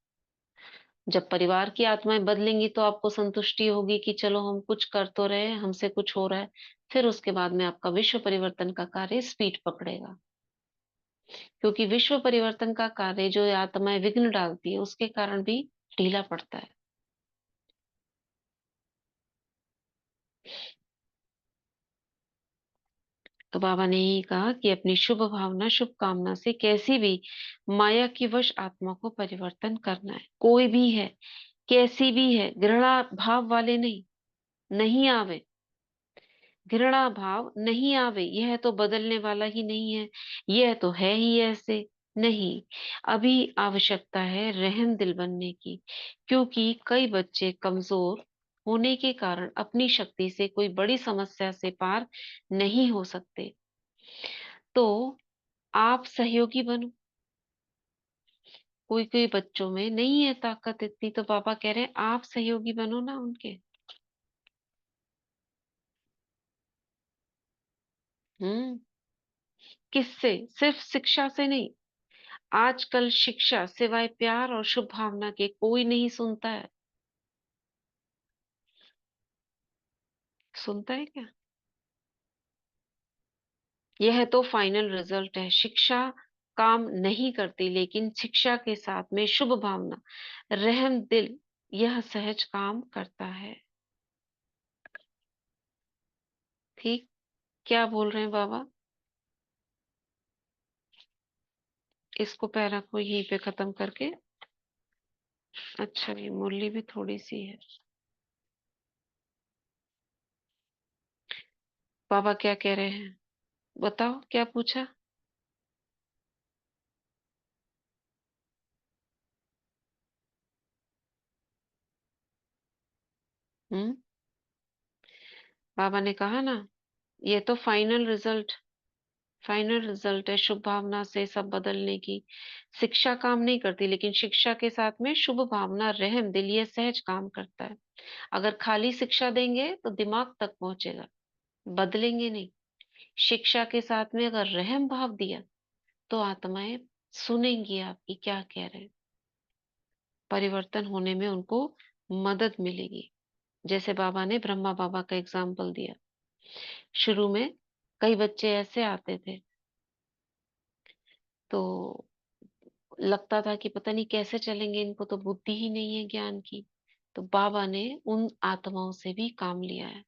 जब परिवार की आत्माएं बदलेंगी तो आपको संतुष्टि होगी कि चलो हम कुछ कर तो रहे हैं, हमसे कुछ हो रहा है। फिर उसके बाद में आपका विश्व परिवर्तन का कार्य स्पीड पकड़ेगा, क्योंकि विश्व परिवर्तन का कार्य जो आत्माएं विघ्न डालती है उसके कारण भी ढीला पड़ता है। तो बाबा ने यही कहा कि अपनी शुभ भावना शुभ कामना से कैसी भी माया की वश आत्मा को परिवर्तन करना है। कोई भी है, कैसी भी है, घृणा भाव वाले नहीं, नहीं आवे। घृणा भाव नहीं आवे, यह तो बदलने वाला ही नहीं है, यह तो है ही ऐसे। नहीं, अभी आवश्यकता है रहम दिल बनने की, क्योंकि कई बच्चे कमजोर होने के कारण अपनी शक्ति से कोई बड़ी समस्या से पार नहीं हो सकते। तो आप सहयोगी बनो। कोई कोई बच्चों में नहीं है ताकत इतनी, तो पापा कह रहे हैं आप सहयोगी बनो ना उनके। हम्म। किससे? सिर्फ शिक्षा से नहीं। आजकल शिक्षा सिवाय प्यार और शुभ भावना के कोई नहीं सुनता है। सुनता है क्या? यह तो फाइनल रिजल्ट है। शिक्षा काम नहीं करती, लेकिन शिक्षा के साथ में शुभ भावना, रहम दिल, यह सहज काम करता है। ठीक। क्या बोल रहे हैं बाबा? इसको पैरा को यहीं पे खत्म करके। अच्छा, ये मुरली भी थोड़ी सी है। बाबा क्या कह रहे हैं? बताओ, क्या पूछा? हम्म। बाबा ने कहा ना, ये तो फाइनल रिजल्ट है शुभ भावना से सब बदलने की। शिक्षा काम नहीं करती, लेकिन शिक्षा के साथ में शुभ भावना, रहम दिल, ये सहज काम करता है। अगर खाली शिक्षा देंगे तो दिमाग तक पहुंचेगा, बदलेंगे नहीं। शिक्षा के साथ में अगर रहम भाव दिया तो आत्माएं सुनेंगी आपकी क्या कह रहे हैं, परिवर्तन होने में उनको मदद मिलेगी। जैसे बाबा ने ब्रह्मा बाबा का एग्जाम्पल दिया। शुरू में कई बच्चे ऐसे आते थे, तो लगता था कि पता नहीं कैसे चलेंगे, इनको तो बुद्धि ही नहीं है ज्ञान की। तो बाबा ने उन आत्माओं से भी काम लिया है।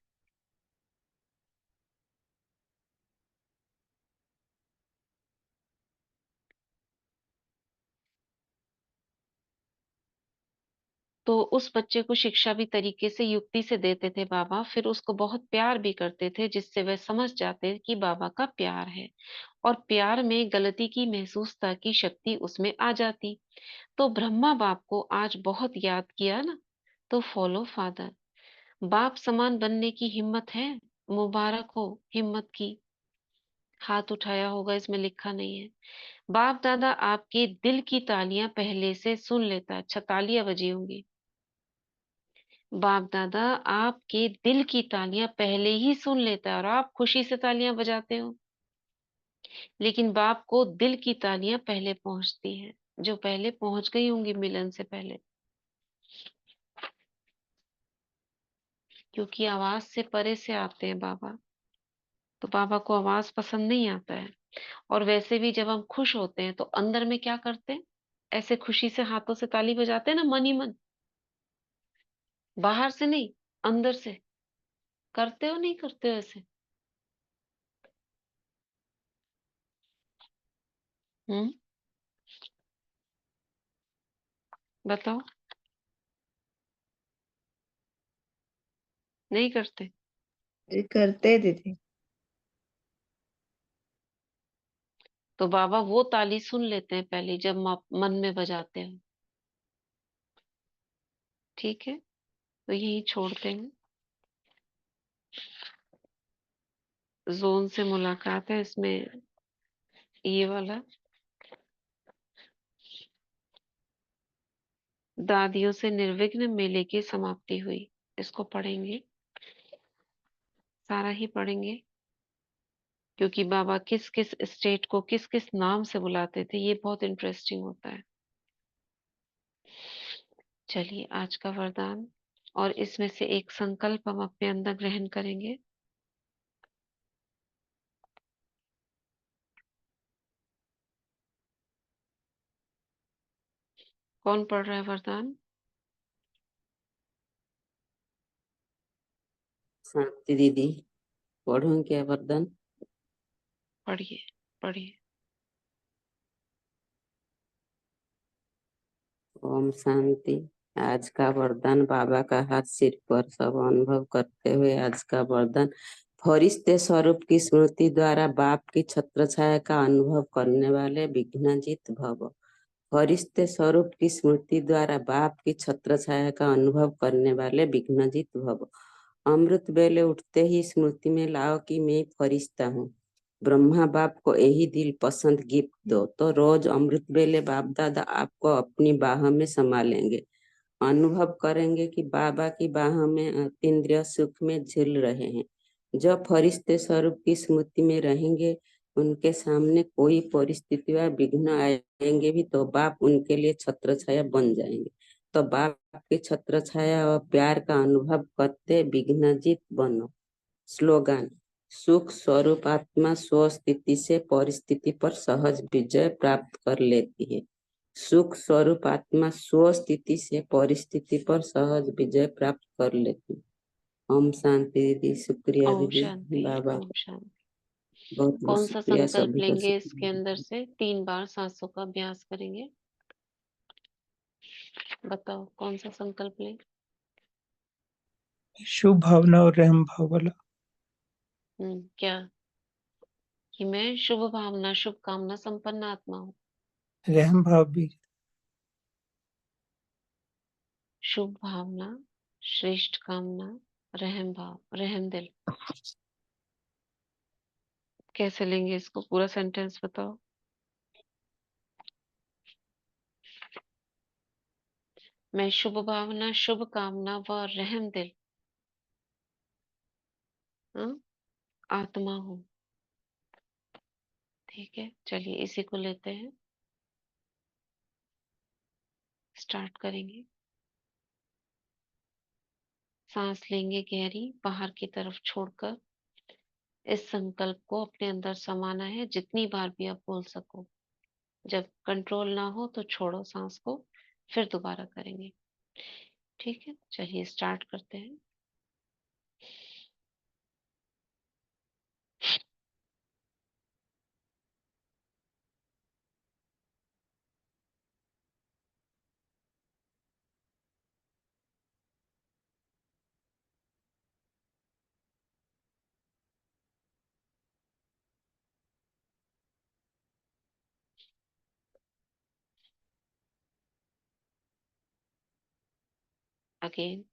तो उस बच्चे को शिक्षा भी तरीके से युक्ति से देते थे बाबा, फिर उसको बहुत प्यार भी करते थे, जिससे वह समझ जाते कि बाबा का प्यार है। और प्यार में गलती की महसूसता की शक्ति उसमें आ जाती। तो ब्रह्मा बाप को आज बहुत याद किया ना, तो फॉलो फादर। बाप समान बनने की हिम्मत है? मुबारक हो हिम्मत की। हाथ उठाया होगा, इसमें लिखा नहीं है। बाप दादा आपके दिल की तालियां पहले से सुन लेता है। अच्छा, तालियां बजी होंगी। बाप दादा आपके दिल की तालियां पहले ही सुन लेता है, और आप खुशी से तालियां बजाते हो। लेकिन बाप को दिल की तालियां पहले पहुंचती हैं, जो पहले पहुंच गई होंगी मिलन से पहले, क्योंकि आवाज से परे से आते हैं बाबा। तो बाबा को आवाज पसंद नहीं आता है। और वैसे भी जब हम खुश होते हैं तो अंदर में क्या करते हैं? ऐसे खुशी से हाथों से ताली बजाते हैं ना, मन ही मन, बाहर से नहीं, अंदर से। करते हो नहीं करते हो ऐसे? हम्म। बताओ। नहीं करते? ये करते हैं दीदी। तो बाबा वो ताली सुन लेते हैं पहले, जब मन में बजाते हो। ठीक है, तो यही छोड़ते हैं। जोन से मुलाकात है इसमें, ये वाला। दादियों से निर्विघ्न मेले की समाप्ति हुई। इसको पढ़ेंगे, सारा ही पढ़ेंगे, क्योंकि बाबा किस किस स्टेट को किस किस नाम से बुलाते थे, ये बहुत इंटरेस्टिंग होता है। चलिए, आज का वरदान, और इसमें से एक संकल्प हम अपने अंदर ग्रहण करेंगे। कौन पढ़ रहा है वरदान? शांति दीदी। पढ़ूं क्या वरदान? पढ़िए पढ़िए। ओम शांति। आज का वरदान। बाबा का हाथ सिर पर, सब अनुभव करते हुए आज का वरदान। फरिश्ते स्वरूप की स्मृति द्वारा बाप की छत्र छाया का अनुभव करने वाले विघ्नजित भव। फरिश्ते स्वरूप की स्मृति द्वारा बाप की छत्र छाया का अनुभव करने वाले विघ्नजित भव। अमृत बेले उठते ही स्मृति में लाओ कि मैं फरिश्ता हूँ। ब्रह्मा बाप को यही दिल पसंद गिफ्ट दो तो रोज अमृत बेले बाप दादा आपको अपनी बाह में समा लेंगे। अनुभव करेंगे कि बाबा की बाह में अतीन्द्रिय सुख में झूल रहे हैं। जब फरिश्ते स्वरूप की स्मृति में रहेंगे, उनके सामने कोई परिस्थिति व विघ्न आएंगे भी तो बाप उनके लिए छत्र छाया बन जाएंगे। तो बाप की छत्र छाया और प्यार का अनुभव करते विघ्नजित बनो। स्लोगन। सुख स्वरूप आत्मा स्व स्थिति से परिस्थिति पर सहज विजय प्राप्त कर लेती है। सुख स्वरूप आत्मा स्व स्थिति से परिस्थिति पर सहज विजय प्राप्त कर लेती है। ओम शांति दीदी। शुक्रिया ओम दीदी। शांति। बाबा ओम शांति। बहुत बहुत कौन सा शुक्रिया। संकल्प सभी का लेंगे इसके शुक्रिया। अंदर से? 3 बार सांसों का अभ्यास करेंगे। बताओ कौन सा संकल्प लें? शुभ भावना और रहम भाव वाला। क्या? कि मैं शुभ भावना शुभ कामना संपन्न आत्मा हूँ। रहम भाव भी। शुभ भावना, श्रेष्ठ कामना, रहम भाव, रहम दिल। कैसे लेंगे इसको? पूरा सेंटेंस बताओ। मैं शुभ भावना शुभ कामना व रहम दिल आत्मा हूँ। ठीक है, चलिए इसी को लेते हैं। स्टार्ट करेंगे। सांस लेंगे गहरी, बाहर की तरफ छोड़कर। इस संकल्प को अपने अंदर समाना है, जितनी बार भी आप बोल सको। जब कंट्रोल ना हो तो छोड़ो सांस को, फिर दोबारा करेंगे। ठीक है, चलिए स्टार्ट करते हैं। अगेन।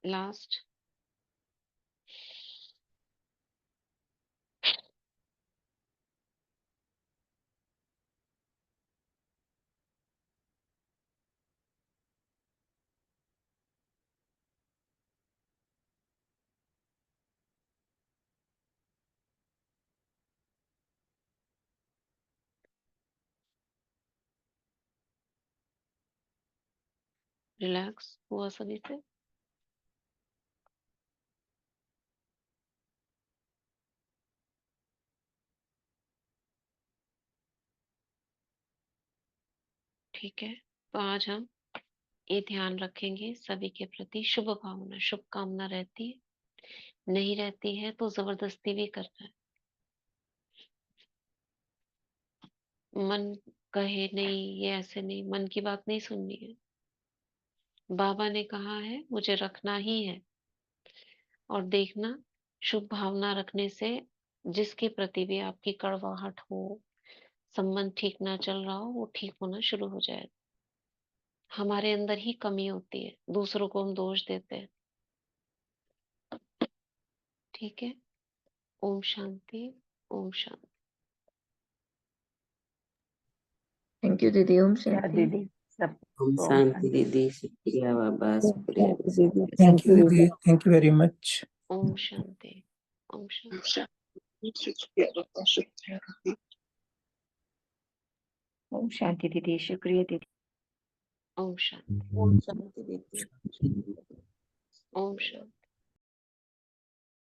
लास्ट। रिलैक्स हुआ सभी से? ठीक है, तो आज हम ये ध्यान रखेंगे, सभी के प्रति शुभ भावना शुभ कामना रहती है, नहीं रहती है तो जबरदस्ती भी करना है। मन कहे नहीं, ये ऐसे नहीं, मन की बात नहीं सुननी है। बाबा ने कहा है मुझे रखना ही है। और देखना, शुभ भावना रखने से जिसके प्रति भी आपकी कड़वाहट हो, संबंध ठीक ना चल रहा हो, वो ठीक होना शुरू हो जाएगा। हमारे अंदर ही कमी होती है, दूसरों को हम दोष देते हैं। ठीक है, ओम शांति। ओम शांति। थैंक यू दीदी। ओम क्या शांति। दीदी? सब ओम ओम शांति शांति। दीदी, शुक्रिया बाबा, शुक्रिया थैंक यू दीदी। दीदी, थैंक यू दीदी, thank you very much. Om Shanti. Om Shanti. Om Shanti दीदी, शुक्रिया दीदी। ओम शांति। ओम शांति दीदी। ओम शांति।